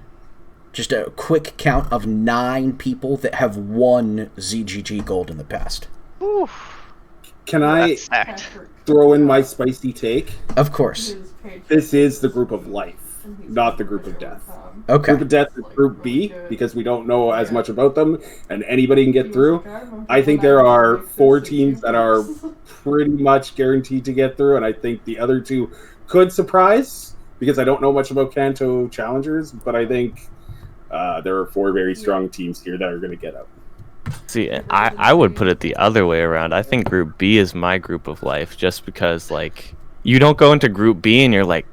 Just a quick count of 9 people that have won ZGG Gold in the past. Can I throw in my spicy take? Of course. This is the Group of Life, not the Group of Death. Okay. Group of Death is Group B because we don't know as much about them, and anybody can get through. I think there are 4 teams that are pretty much guaranteed to get through, and I think the other 2 could surprise because I don't know much about Kanto Challengers, but I think there are 4 very strong teams here that are going to get out. See, I would put it the other way around. I think Group B is my Group of Life, just because, like, you don't go into Group B and you're like,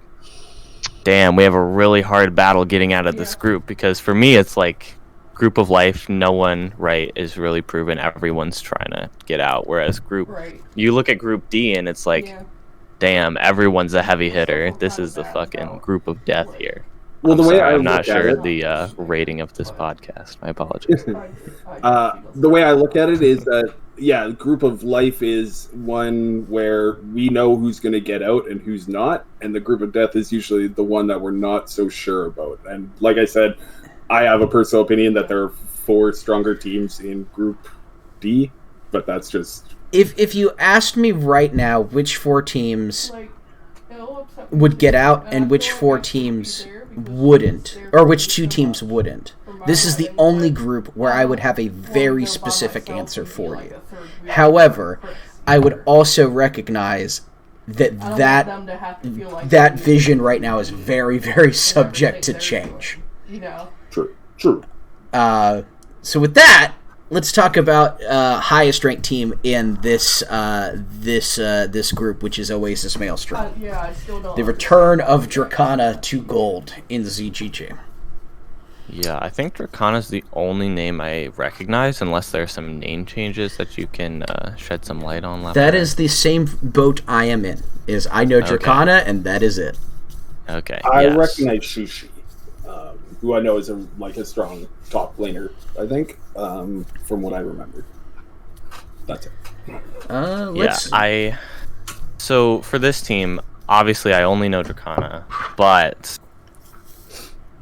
damn, we have a really hard battle getting out of this group. Because for me, it's like Group of Life, no one, right, is really proven. Everyone's trying to get out. Whereas you look at Group D and it's like, damn, everyone's a heavy hitter. This is the fucking Group of Death here. Well, I'm not sure the rating of this podcast. My apologies. The way I look at it is that, Group of Life is one where we know who's going to get out and who's not, and the Group of Death is usually the one that we're not so sure about. And like I said, I have a personal opinion that there are 4 stronger teams in Group D, but that's just... If you asked me right now which 4 teams would get out and which 4 teams wouldn't, or which 2 teams wouldn't, this is the only group where I would have a very specific answer for you. However, I would also recognize that vision right now is very, very subject to change. True. So with that, let's talk about highest ranked team in this this group, which is Oasis Maelstrom. Yeah, I still don't. The return of Dracana to gold in ZGG. Yeah, I think Dracana's the only name I recognize, unless there are some name changes that you can shed some light on. That is the same boat I am in. Is I know Dracana, and that is it. Okay. I yes. recognize Shushi, who I know is a strong top laner, I think, from what I remember. That's it. So for this team, obviously I only know Dracana, but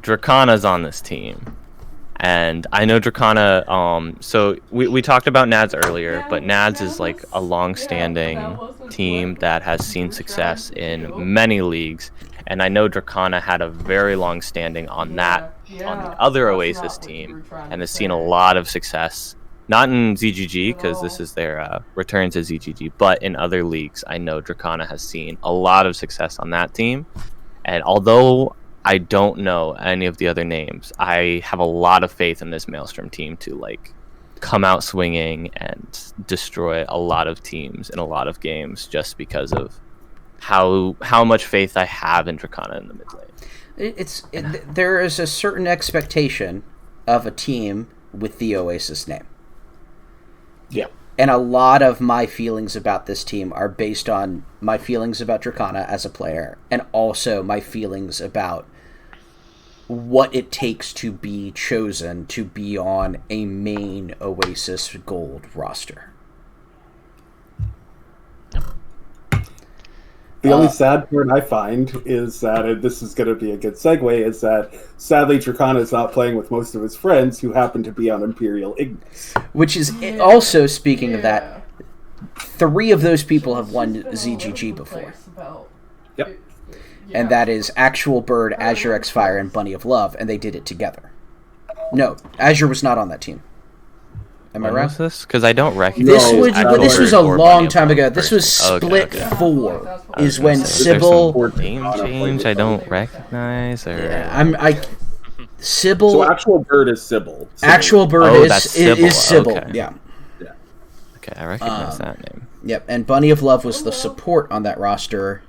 Dracana's on this team. And I know Dracana, so we talked about Nads earlier, but Nads is like a long-standing team that has seen success in many leagues. And I know Dracana had a very long standing on on the other Oasis team, and has seen a lot of success. Not in ZGG, because this is their return to ZGG, but in other leagues, I know Dracana has seen a lot of success on that team. And although I don't know any of the other names, I have a lot of faith in this Maelstrom team to like come out swinging and destroy a lot of teams in a lot of games, just because of how much faith I have in Dracana in the mid lane. There is a certain expectation of a team with the Oasis name. Yeah. And a lot of my feelings about this team are based on my feelings about Dracana as a player, and also my feelings about what it takes to be chosen to be on a main Oasis Gold roster. The only sad part I find is that, and this is going to be a good segue, is that sadly Dracana is not playing with most of his friends who happen to be on Imperial Ignis. Which is also, speaking of that, 3 of those people have won ZGG before. Yep. And that is Actual Bird, Azure X Fire, and Bunny of Love, and they did it together. No, Azure was not on that team. Am I When right? was this? Because I don't recognize. This was a long time ago. This was Split 4. Is when Sybil. Name change I don't recognize, or Sybil. So Actual Bird is Sybil. Actual Bird is Sybil. Okay. Yeah. Okay, I recognize that name. Yep, and Bunny of Love was the support on that roster.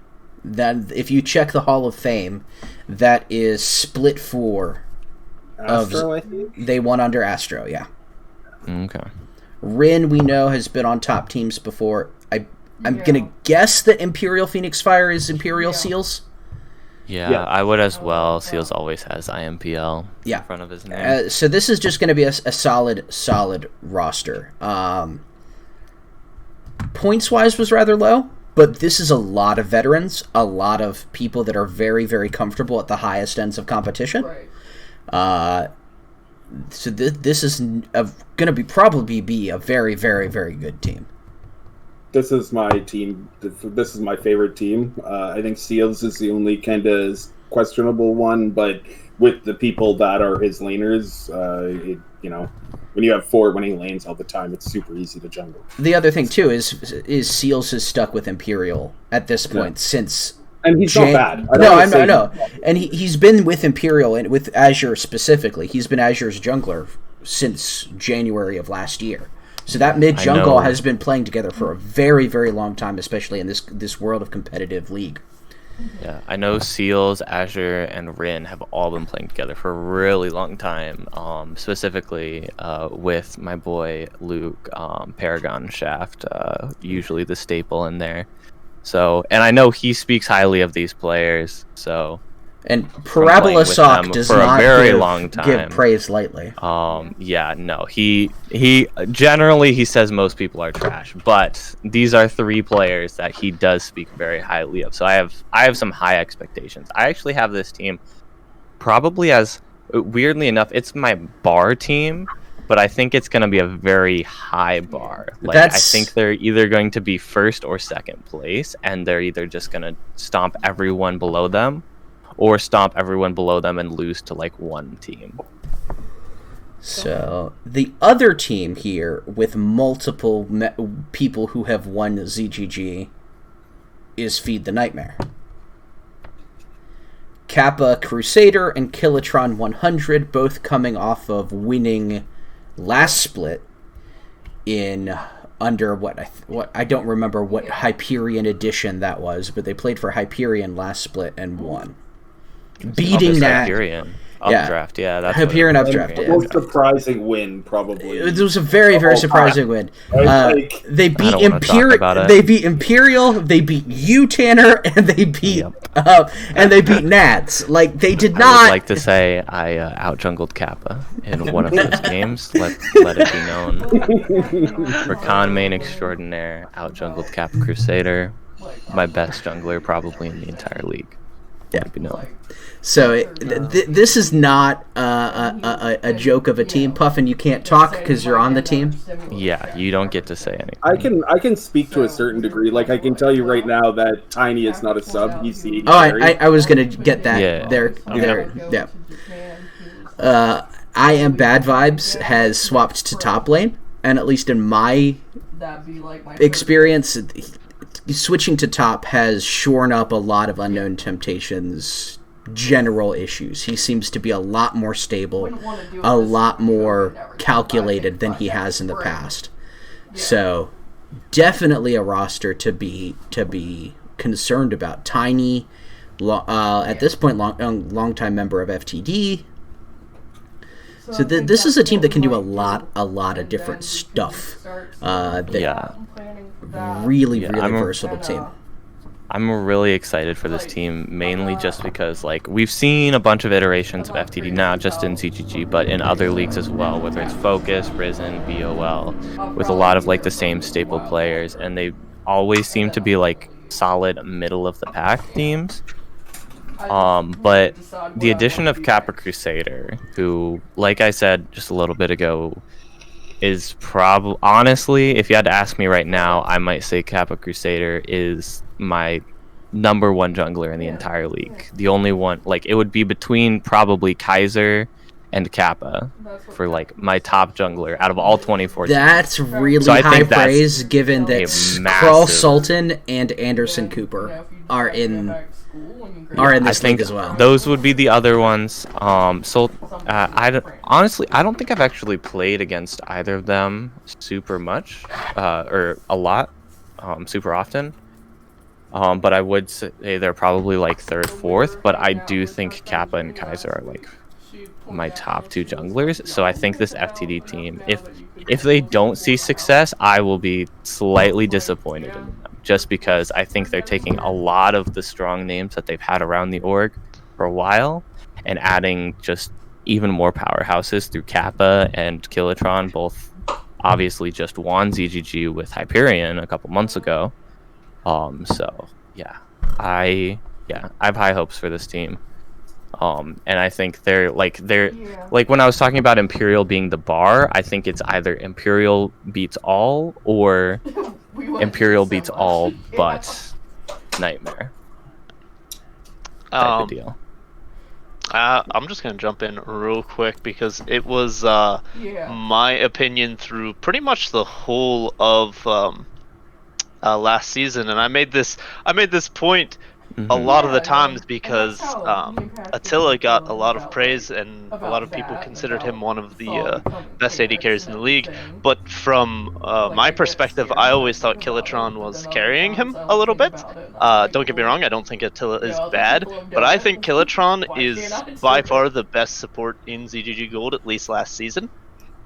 Then, if you check the Hall of Fame, that is Split 4. Astro, I think? They won under Astro, yeah. Okay. Rin, we know, has been on top teams before. I'm gonna guess that Imperial Phoenix Fire is Imperial Seals. Yeah, I would as well. Seals always has IMPL in front of his name. So this is just going to be a solid roster. Points-wise was rather low, but this is a lot of veterans, a lot of people that are very, very comfortable at the highest ends of competition. So this is going to probably be a very, very, very good team. This is my team. This is my favorite team. I think Seals is the only kind of questionable one, but with the people that are his laners, when you have 4 winning lanes all the time, it's super easy to jungle. The other thing too is Seals is stuck with Imperial at this point since. And he's not bad. I know. And he's been with Imperial and with Azure specifically. He's been Azure's jungler since January of last year. So that mid jungle has been playing together for a very, very long time, especially in this world of competitive league. Yeah, I know Seals, Azure, and Rin have all been playing together for a really long time. Specifically with my boy Luke, Paragon Shaft, usually the staple in there. So, and I know he speaks highly of these players. So, and Parabola Sock does not give praise lightly. Yeah, no, he generally he says most people are trash, but these are 3 players that he does speak very highly of. So I have some high expectations. I actually have this team probably as, weirdly enough, it's my bar team. But I think it's going to be a very high bar. I think they're either going to be first or second place, and they're either just going to stomp everyone below them, or stomp everyone below them and lose to like one team. So the other team here with multiple people who have won ZGG is Feed the Nightmare. Kappa Crusader and Kilotron 100 both coming off of winning last split in under what I don't remember what Hyperion edition that was, but they played for Hyperion last split and won, beating that. Hyperion. Yeah. Updraft, yeah, that's Hyperion what it was. Updraft, The yeah. most surprising win, probably. It was a very, very surprising win. Like, They beat don't wanna talk about it. They beat Imperial. They beat you, Tanner, and they beat Nats. Like they did I not. would like to say I outjungled Kappa in one of those games. Let it be known. For con main extraordinaire, outjungled Kappa Crusader, my best jungler probably in the entire league. Let it be known. So this is not a joke of a team. Puffin, you can't talk because you're on the team. Yeah, you don't get to say anything. I can speak to a certain degree. Like I can tell you right now that Tiny is not a sub. He's the AD Oh, carry. I was gonna get that. Yeah. There. Yeah. I Am Bad Vibes has swapped to top lane, and at least in my experience, switching to top has shorn up a lot of Unknown Temptations' general issues. He seems to be a lot more stable, a lot more calculated than he has in the past. So, definitely a roster to be concerned about. Tiny, at this point, long-time member of FTD. So this is a team that can do a lot of different stuff. Really versatile team. I'm really excited for this team, mainly just because like we've seen a bunch of iterations of FTD, not just in CGG, but in other leagues as well, whether it's Focus, Risen, BOL, with a lot of like the same staple players, and they always seem to be like solid middle of the pack teams. But the addition of Kappa Crusader, who, like I said just a little bit ago, is probably, honestly, if you had to ask me right now, I might say Kappa Crusader is my number one jungler in the entire league. The only one, like, it would be between probably Kaiser and Kappa for like my top jungler out of all 24 teams. That's really high praise, given that Skrull Sultan and Anderson Cooper are in this league as well. Those would be the other ones. I don't think I've actually played against either of them super much, or a lot, super often. But I would say they're probably like third, fourth. But I do think Kappa and Kaiser are like my top two junglers. So I think this FTD team, if they don't see success, I will be slightly disappointed in them. Just because I think they're taking a lot of the strong names that they've had around the org for a while and adding just even more powerhouses through Kappa and Killatron, both obviously just won ZGG with Hyperion a couple months ago. So yeah, I have high hopes for this team. And I think they're like when I was talking about Imperial being the bar, I think it's either Imperial beats all or Imperial beats all but Nightmare type of deal. I'm just gonna jump in real quick because it was my opinion through pretty much the whole of last season, and I made this point a lot of the times because Attila got a lot of praise and a lot of people considered him one of the best AD carries in the league. But from my perspective, I always thought Killatron was carrying him a little bit. Don't get me wrong, I don't think Attila is bad, but I think Killatron is by far the best support in ZGG Gold, at least last season.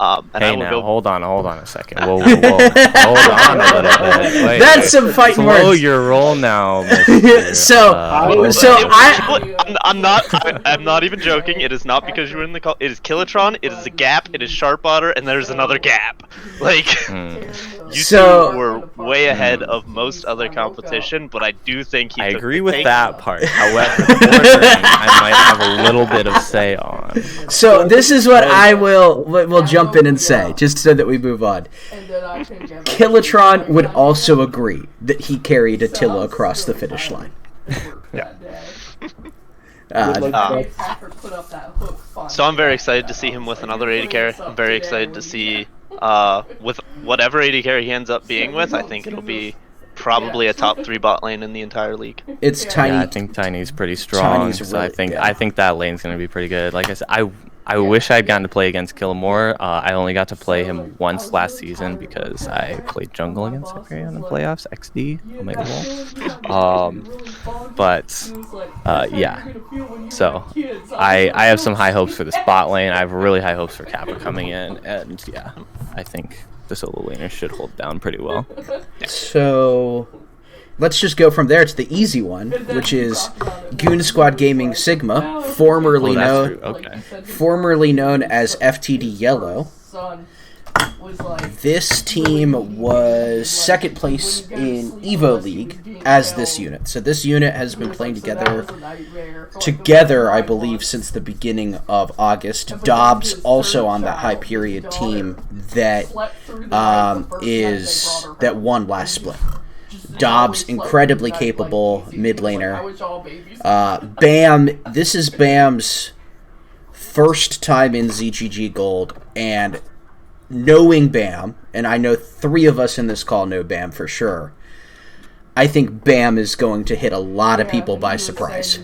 And hey, now hold on a second. Whoa. Hold on a little bit. Wait, That's some fighting words. Slow your roll now, I'm not even joking. It is not because you were in the call. It is Killatron. It is a gap. It is Sharp-Otter, and there's another gap. Like you two were way ahead of most other competition, but I do think I agree with that part. However, I might have a little bit of say on. So this is what I will jump in and say, just so that we move on. Killatron would also agree that he carried Attila across the finish line. So I'm very excited to see him with another AD carry. I'm very excited to see with whatever AD carry he ends up being with. I think it'll be probably a top 3 bot lane in the entire league. It's Tiny. Yeah, I think Tiny's pretty strong. So I think that lane's gonna be pretty good. Like I said, I wish I'd gotten to play against Killamore. I only got to play him once last season because I played jungle against Hyperion in the playoffs. XD, Omega Ball. But yeah. So I have some high hopes for the spot lane. I have really high hopes for Kappa coming in, and yeah, I think the solo laner should hold down pretty well. So let's just go from there to the easy one, which is Goon Squad Gaming Sigma, formerly known as FTD Yellow. This team was second place in Evo League as this unit. So this unit has been playing together, I believe, since the beginning of August. Dobbs also on that Hyperion team that won last split. Dobbs, incredibly capable mid laner. Bam, this is Bam's first time in ZGG Gold, and knowing Bam, and I know 3 of us in this call know Bam for sure, I think Bam is going to hit a lot of people by surprise.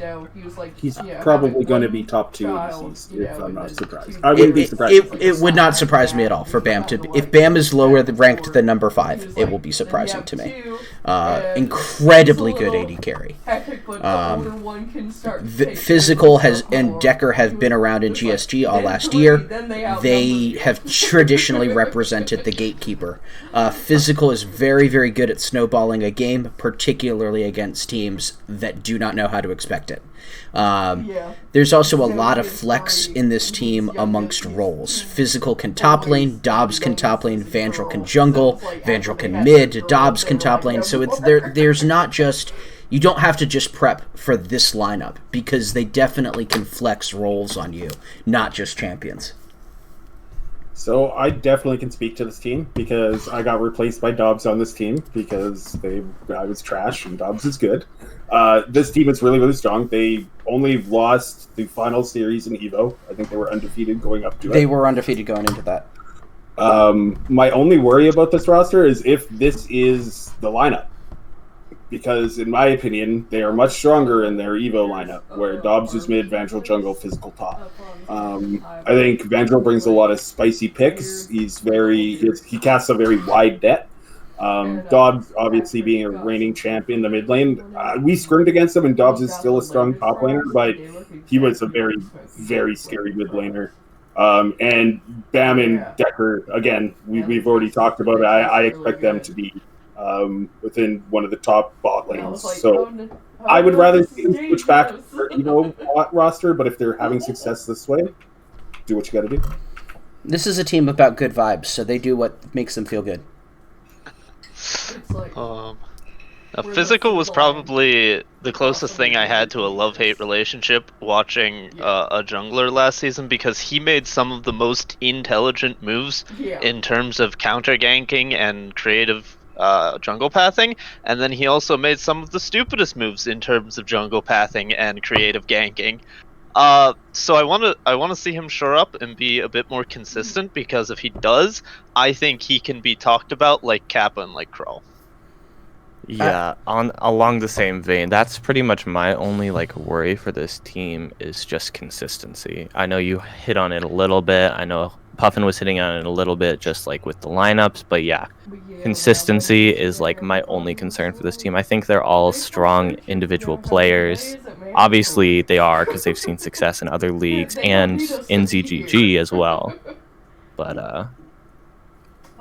He's probably going to be top 2 ADCs, if I'm not surprised. I wouldn't be surprised. It would not surprise me at all for Bam to be. If Bam is lower ranked than number 5, it will be surprising to me. Incredibly good AD carry. Physical and Decker have been around in GSG all last year. They have traditionally represented the gatekeeper. Physical is very, very good at snowballing a game, particularly against teams that do not know how to expect it. There's also a lot of flex in this team amongst roles. Physical can top lane, Dobbs can top lane, Vandal can jungle, Vandal can mid, Dobbs can top lane. So it's there's not just, you don't have to just prep for this lineup, because they definitely can flex roles on you, not just champions. So I definitely can speak to this team because I got replaced by Dobbs on this team because I was trash and Dobbs is good. This team is really, really strong. They only lost the final series in Evo. I think they were undefeated going up to it. They were undefeated going into that. My only worry about this roster is if this is the lineup. Because in my opinion, they are much stronger in their Evo lineup, where Dobbs is mid, Vandal jungle, physical top. I think Vandal brings a lot of spicy picks. He casts a very wide net. Dobbs, obviously being a reigning champ in the mid lane, we scrimmed against him, and Dobbs is still a strong top laner, but he was a very, very scary mid laner. And Bam and Decker, again, we've already talked about it. I expect them to be within one of the top bot lanes. So I would rather see them switch back to their Evo roster, but if they're having success this way, do what you got to do. This is a team about good vibes, so they do what makes them feel good. Physical was probably the closest thing I had to a love-hate relationship watching a jungler last season, because he made some of the most intelligent moves in terms of counter-ganking and creative jungle pathing, and then he also made some of the stupidest moves in terms of jungle pathing and creative ganking. So I want to see him shore up and be a bit more consistent, because if he does, I think he can be talked about like Kappa and like Kroll. Yeah, along the same vein, that's pretty much my only worry for this team is just consistency. I know you hit on it a little bit. I know Puffin was hitting on it a little bit, just with the lineups. But yeah, consistency is my only concern for this team. I think they're all strong individual players. Obviously, they are, because they've seen success in other leagues and in ZGG as well. But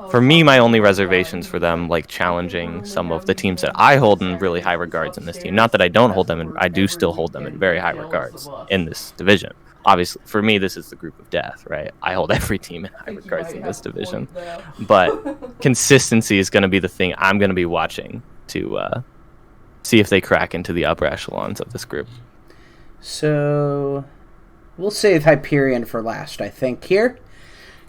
for me, my only reservations for them, challenging some of the teams that I hold in really high regards in this team. Not that I don't hold them, I do still hold them in very high regards in this division. Obviously, for me, this is the group of death, right? I hold every team in high regards in this division. But consistency is going to be the thing I'm going to be watching to see if they crack into the upper echelons of this group. So we'll save Hyperion for last, I think, here.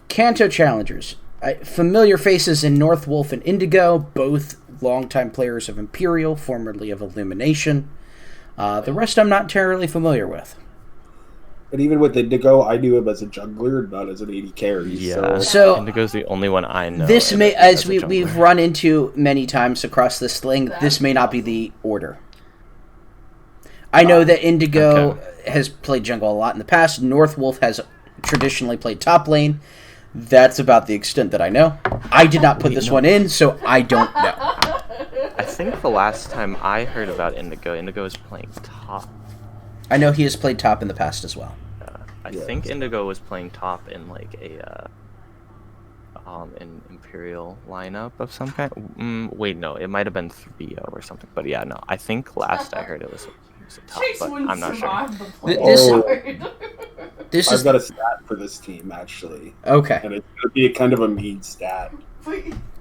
Kanto Challengers. Familiar faces in North Wolf and Indigo, both longtime players of Imperial, formerly of Illumination. The rest I'm not entirely familiar with. And even with Indigo, I knew him as a jungler, not as an AD carry. Yeah, so Indigo's the only one I know. This may, as we've run into many times across this thing, this may not be the order. I know that Indigo has played jungle a lot in the past. North Wolf has traditionally played top lane. That's about the extent that I know. I did not put this one in, so I don't know. I think the last time I heard about Indigo was playing top. I know he has played top in the past as well. I think Indigo was playing top in like a an Imperial lineup of some kind. Wait, no, it might have been 3-0 or something. But yeah, no, I think last I heard it was a top, but I'm not sure. I've got a stat for this team actually. Okay. And it's gonna be a kind of a mean stat.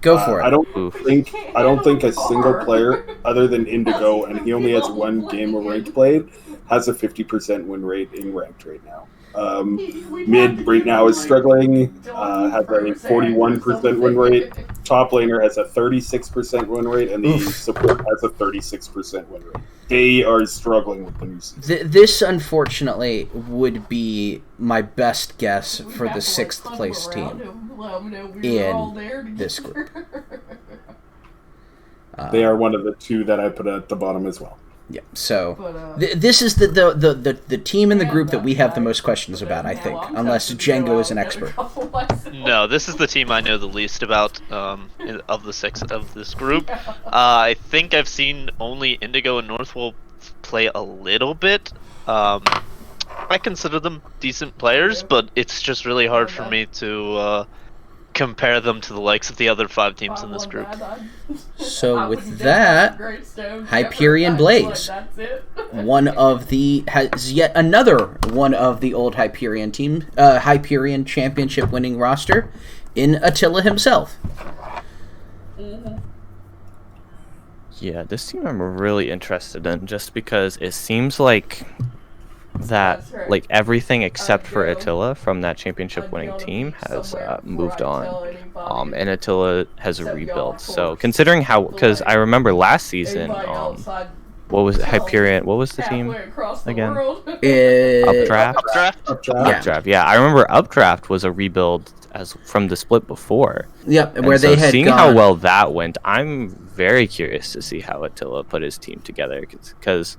Go for it. I don't think a single player other than Indigo, and he only has one game of ranked played, has a 50% win rate in ranked right now. Mid right now is struggling, has a 41% win rate. Top laner has a 36% win rate, and the support has a 36% win rate. They are struggling with the new season. This, unfortunately, would be my best guess for the 6th place team in this group. They are one of the 2 that I put at the bottom as well. Yeah, so this is the team in the group that we have the most questions about, I think, unless Django is an expert. No, this is the team I know the least about of the 6 of this group. I think I've seen only Indigo and Northwolf play a little bit. I consider them decent players, but it's just really hard for me to compare them to the likes of the other 5 teams in this group. So with that, Hyperion Blaze, has yet another one of the old Hyperion team, Hyperion championship winning roster, in Attila himself. Yeah, this team I'm really interested in, just because it seems like that like everything except for Attila from that championship winning team has moved on, and Attila has a rebuild. So considering how, because I remember last season, what was Hyperion? What was the team again? Updraft. Yeah, I remember Updraft was a rebuild as from the split before. Yep, and where they had seeing how well that went, I'm very curious to see how Attila put his team together, because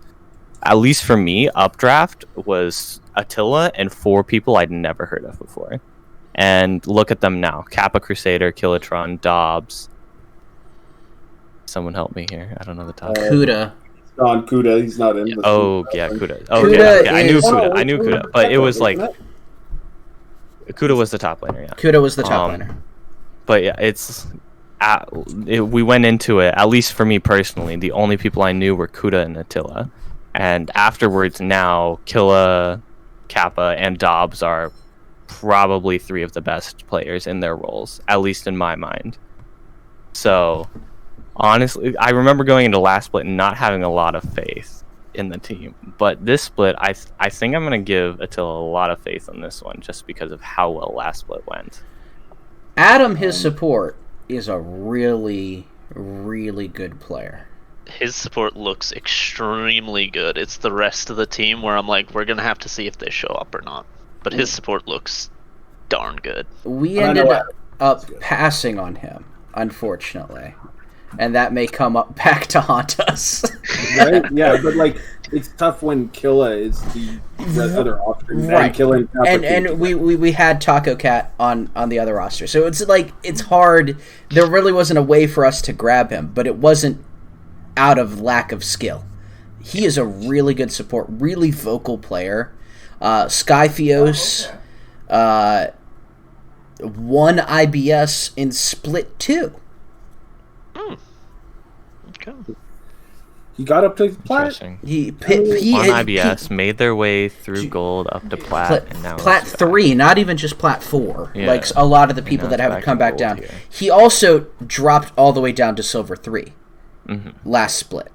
at least for me, Updraft was Attila and 4 people I'd never heard of before. And look at them now. Kappa Crusader, Killatron, Dobbs. Someone help me here. I don't know the top. Kuda. On Kuda, he's not in. Yeah. Kuda. Okay, I knew Kuda. But it was like Kuda was the top laner, yeah. Kuda was the top laner. But yeah, we went into it, at least for me personally, the only people I knew were Kuda and Attila. And afterwards, now Killa, Kappa, and Dobbs are probably 3 of the best players in their roles, at least in my mind. So, honestly, I remember going into last split and not having a lot of faith in the team. But this split, I think I'm going to give Attila a lot of faith on this one, just because of how well last split went. Adam, his support, is a really, really good player. His support looks extremely good. It's the rest of the team where I'm like, we're going to have to see if they show up or not. But his support looks darn good. We ended up passing on him, unfortunately. And that may come up back to haunt us. Right? Yeah, but like, it's tough when Killa is the other option. Right. And we had Taco Cat on the other roster. So it's like, it's hard. There really wasn't a way for us to grab him, but it wasn't out of lack of skill. He is a really good support, really vocal player. Skyfios won IBS in Split 2. Okay. He got up to plat. He on IBS, made their way through gold up to plat, and now plat 3, not even just plat 4. Yeah. Like a lot of the people that have come back down. Here. He also dropped all the way down to silver 3 last split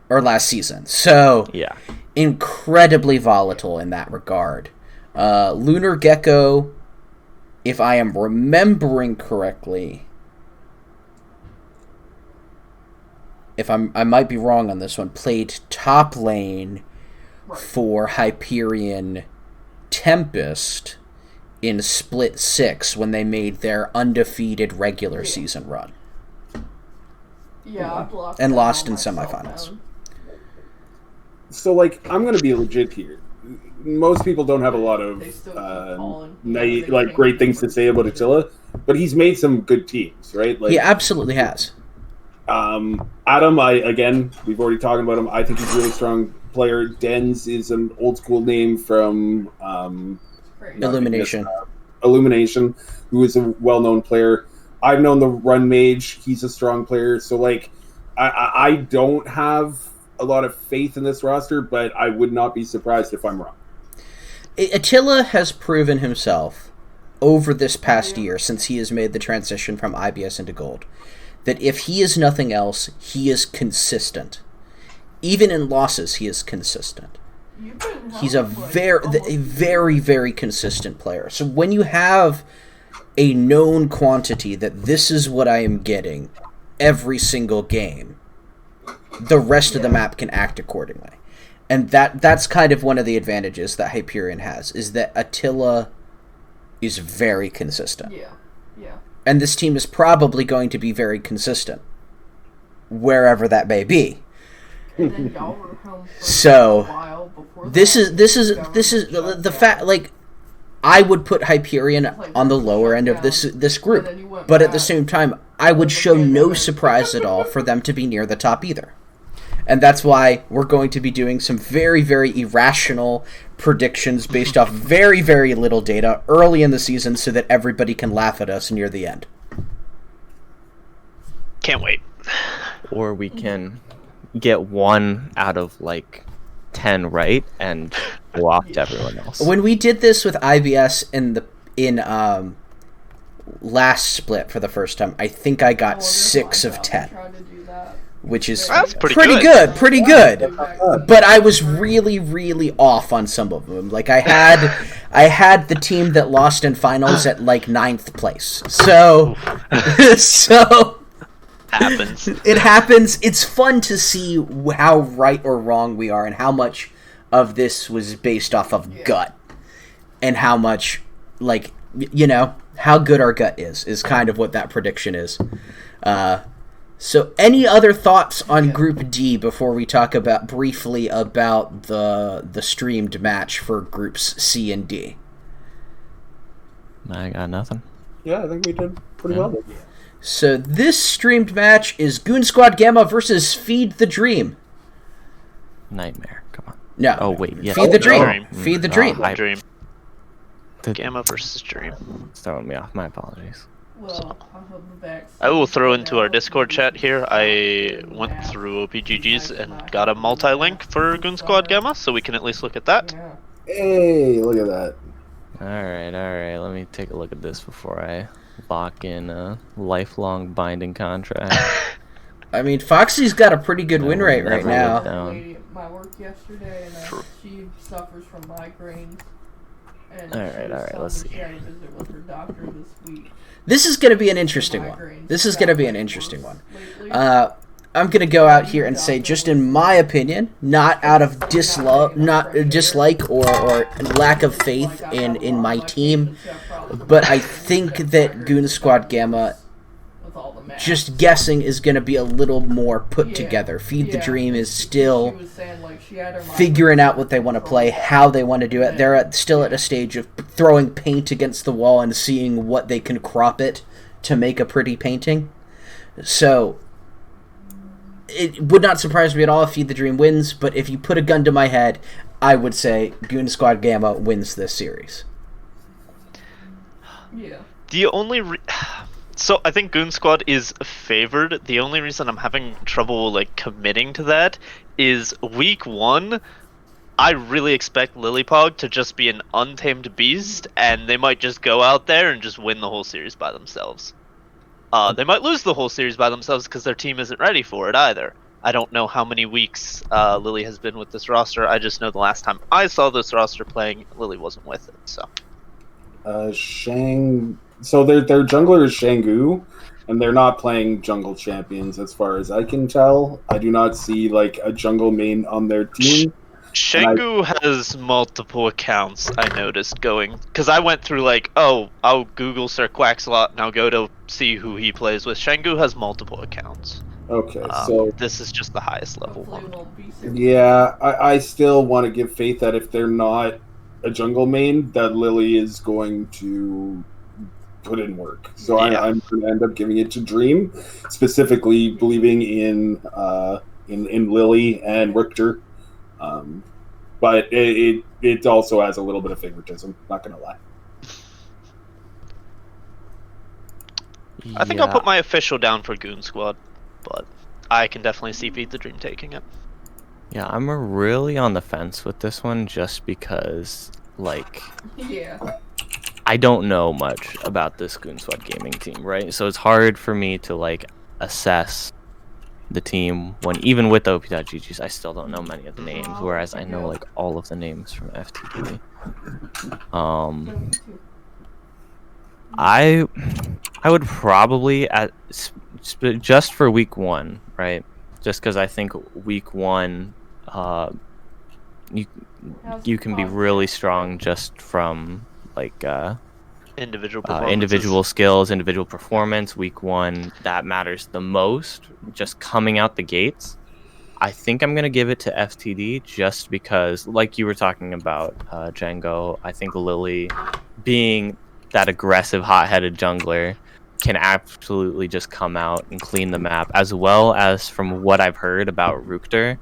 or last season. So yeah, incredibly volatile in that regard. Lunar Gecko, if I am remembering correctly, I might be wrong on this one, played top lane for Hyperion Tempest in Split 6 when they made their undefeated regular season run. Yeah, and lost in semifinals. So, like, I'm going to be legit here. most people don't have a lot of They still keep calling. Yeah, they like great things to say about Attila, but he's made some good teams, right? Like He absolutely has. Adam, we've already talked about him. I think he's a really strong player. Dens is an old school name from Illumination. Illumination, who is a well-known player. I've known the Run Mage. He's a strong player. So, like, I don't have a lot of faith in this roster, but I would not be surprised if I'm wrong. Attila has proven himself over this past year, since he has made the transition from IBS into Gold, that if he is nothing else, he is consistent. Even in losses, he is consistent. He's a very, very consistent player. So when you have a known quantity that this is what I am getting every single game, the rest of the map can act accordingly. And that's kind of one of the advantages that Hyperion has, is that Attila is very consistent. Yeah. And this team is probably going to be very consistent, wherever that may be. And then y'all were home for So, a while before This that. is the fact. Like, I would put Hyperion on the lower end of this group, but at the same time, I would show no surprise at all for them to be near the top either. And that's why we're going to be doing some very, very irrational predictions based off very, very little data early in the season so that everybody can laugh at us near the end. Can't wait. Or we can get 1 out of like 10 right and blocked everyone else. When we did this with IBS in last split for the first time, I think I got 6 of 10. Which is That's pretty good. Pretty good. But I was really, really off on some of them. Like I had the team that lost in finals at like 9th place. So Happens. it happens. It's fun to see how right or wrong we are and how much of this was based off of gut and how much, like, how good our gut is kind of what that prediction is. So any other thoughts on Group D before we talk briefly about the streamed match for Groups C and D? I got nothing. Yeah, I think we did pretty well. So this streamed match is Goon Squad Gamma versus Feed the Dream. Nightmare. Come on. No. Oh wait. Yes. Feed the Dream. Dream. Feed the Dream. Dream. The- Gamma versus Dream. It's throwing me off. My apologies. Well, I will throw into our Discord chat here. I went through OPGGs and got a multi-link for Goon Squad Gamma, so we can at least look at that. Hey, look at that. All right. Let me take a look at this before I lock in a lifelong binding contract. I mean, Foxy's got a pretty good win rate right now. Lady at my work yesterday, and she suffers from migraines. And All right, let's see. She had a visit with her doctor this week. This is going to be an interesting one. I'm going to go out here and say, just in my opinion, not out of dislike or lack of faith in my team, but I think that Goon Squad Gamma, just guessing, is going to be a little more put together. Feed the Dream is still figuring out what they want to play, how they want to do it. They're still at a stage of throwing paint against the wall and seeing what they can crop it to make a pretty painting. So it would not surprise me at all if Feed the Dream wins, but if you put a gun to my head, I would say Goon Squad Gamma wins this series. Yeah. The only so I think Goon Squad is favored. The only reason I'm having trouble like committing to that is week 1. I really expect Lillipog to just be an untamed beast, and they might just go out there and just win the whole series by themselves. They might lose the whole series by themselves because their team isn't ready for it either. I don't know how many weeks Lily has been with this roster. I just know the last time I saw this roster playing, Lily wasn't with it. So, So their jungler is Shangu, and they're not playing jungle champions as far as I can tell. I do not see like a jungle main on their team. Shangu has multiple accounts, I noticed, going, because I went through like, oh, I'll Google Sir Quacksalot and I'll go to see who he plays with. Shangu has multiple accounts. Okay, so this is just the highest level one. Yeah, I still want to give faith that if they're not a jungle main, that Lily is going to put in work. So Yeah. I'm going to end up giving it to Dream, specifically believing in Lily and Richter. But it also has a little bit of favoritism, not going to lie. I think I'll put my official down for Goon Squad, but I can definitely see Feed the Dream taking it. Yeah, I'm really on the fence with this one just because, like, I don't know much about this Goon Squad gaming team, right? So it's hard for me to, like, assess the team when, even with OP.GGs, I still don't know many of the names, whereas I know, like, all of the names from FTD. I would probably, just for week 1, right? Just because I think week 1, you can be really strong just from, like, individual skills, individual performance. Week 1, that matters the most. Just coming out the gates, I think I'm gonna give it to FTD just because, like you were talking about, Django. I think Lily, being that aggressive, hot-headed jungler, can absolutely just come out and clean the map, as well as from what I've heard about Rukter.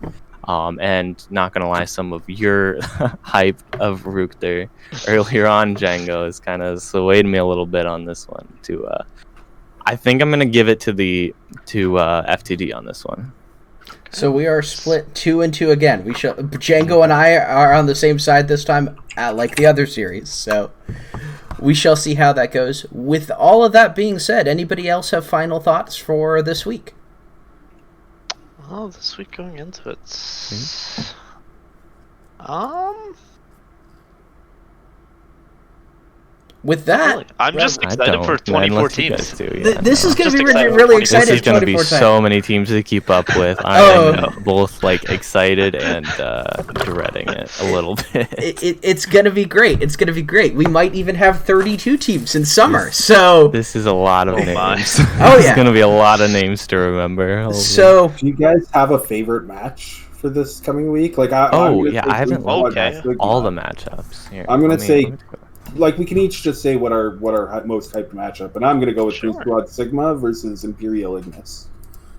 And not gonna lie, some of your hype of Rukter earlier on, Django, is kind of swayed me a little bit on this one. I think I'm gonna give it to FTD on this one. So we are split 2-2 again. Django and I are on the same side this time, like the other series. So we shall see how that goes. With all of that being said, anybody else have final thoughts for this week? Oh, this week going into it. With that, really, I'm just excited for 24 teams. This is going to be excited really for exciting. This is going to be so many teams to keep up with. I'm both, like, excited and dreading it a little bit. It's going to be great. It's going to be great. We might even have 32 teams in summer. This is a lot of names. Oh, It's going to be a lot of names to remember. Holy. So, do you guys have a favorite match for this coming week? Like, I haven't looked at all the matchups. Here, I'm going to say, like, we can each just say what our most hyped matchup, and I'm going to go with Goon Squad Sigma versus Imperial Ignis.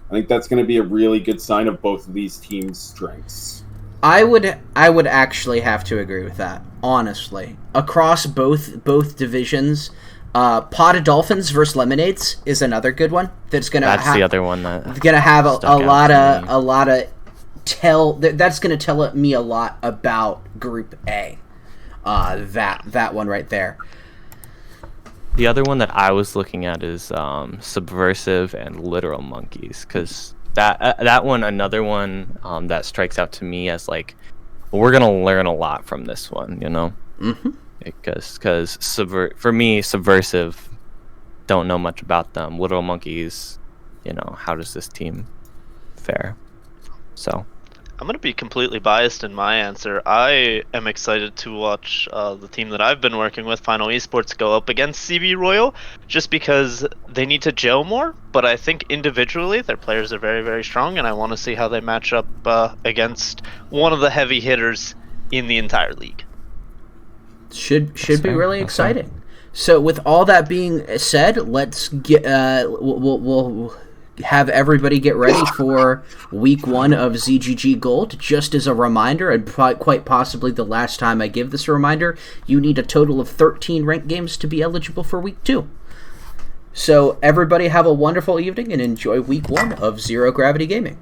I think that's going to be a really good sign of both of these teams' strengths. I would actually have to agree with that, honestly. Across both divisions, Pot of Dolphins versus Lemonades is another good one. That's the other one that's going to have a lot of that's going to tell me a lot about Group A. That one right there. The other one that I was looking at is Subversive and Literal Monkeys, because that one, another one that strikes out to me as, like, we're gonna learn a lot from this one, you know, because for me, Subversive, don't know much about them. Literal Monkeys, you know, how does this team fare? So I'm going to be completely biased in my answer. I am excited to watch the team that I've been working with, Final Esports, go up against CB Royal, just because they need to gel more, but I think individually their players are very, very strong, and I want to see how they match up against one of the heavy hitters in the entire league. Should be really exciting. So with all that being said, let's get we'll have everybody get ready for week 1 of ZGG Gold. Just as a reminder, and quite possibly the last time I give this a reminder, you need a total of 13 ranked games to be eligible for week 2. So everybody have a wonderful evening and enjoy week 1 of Zero Gravity Gaming.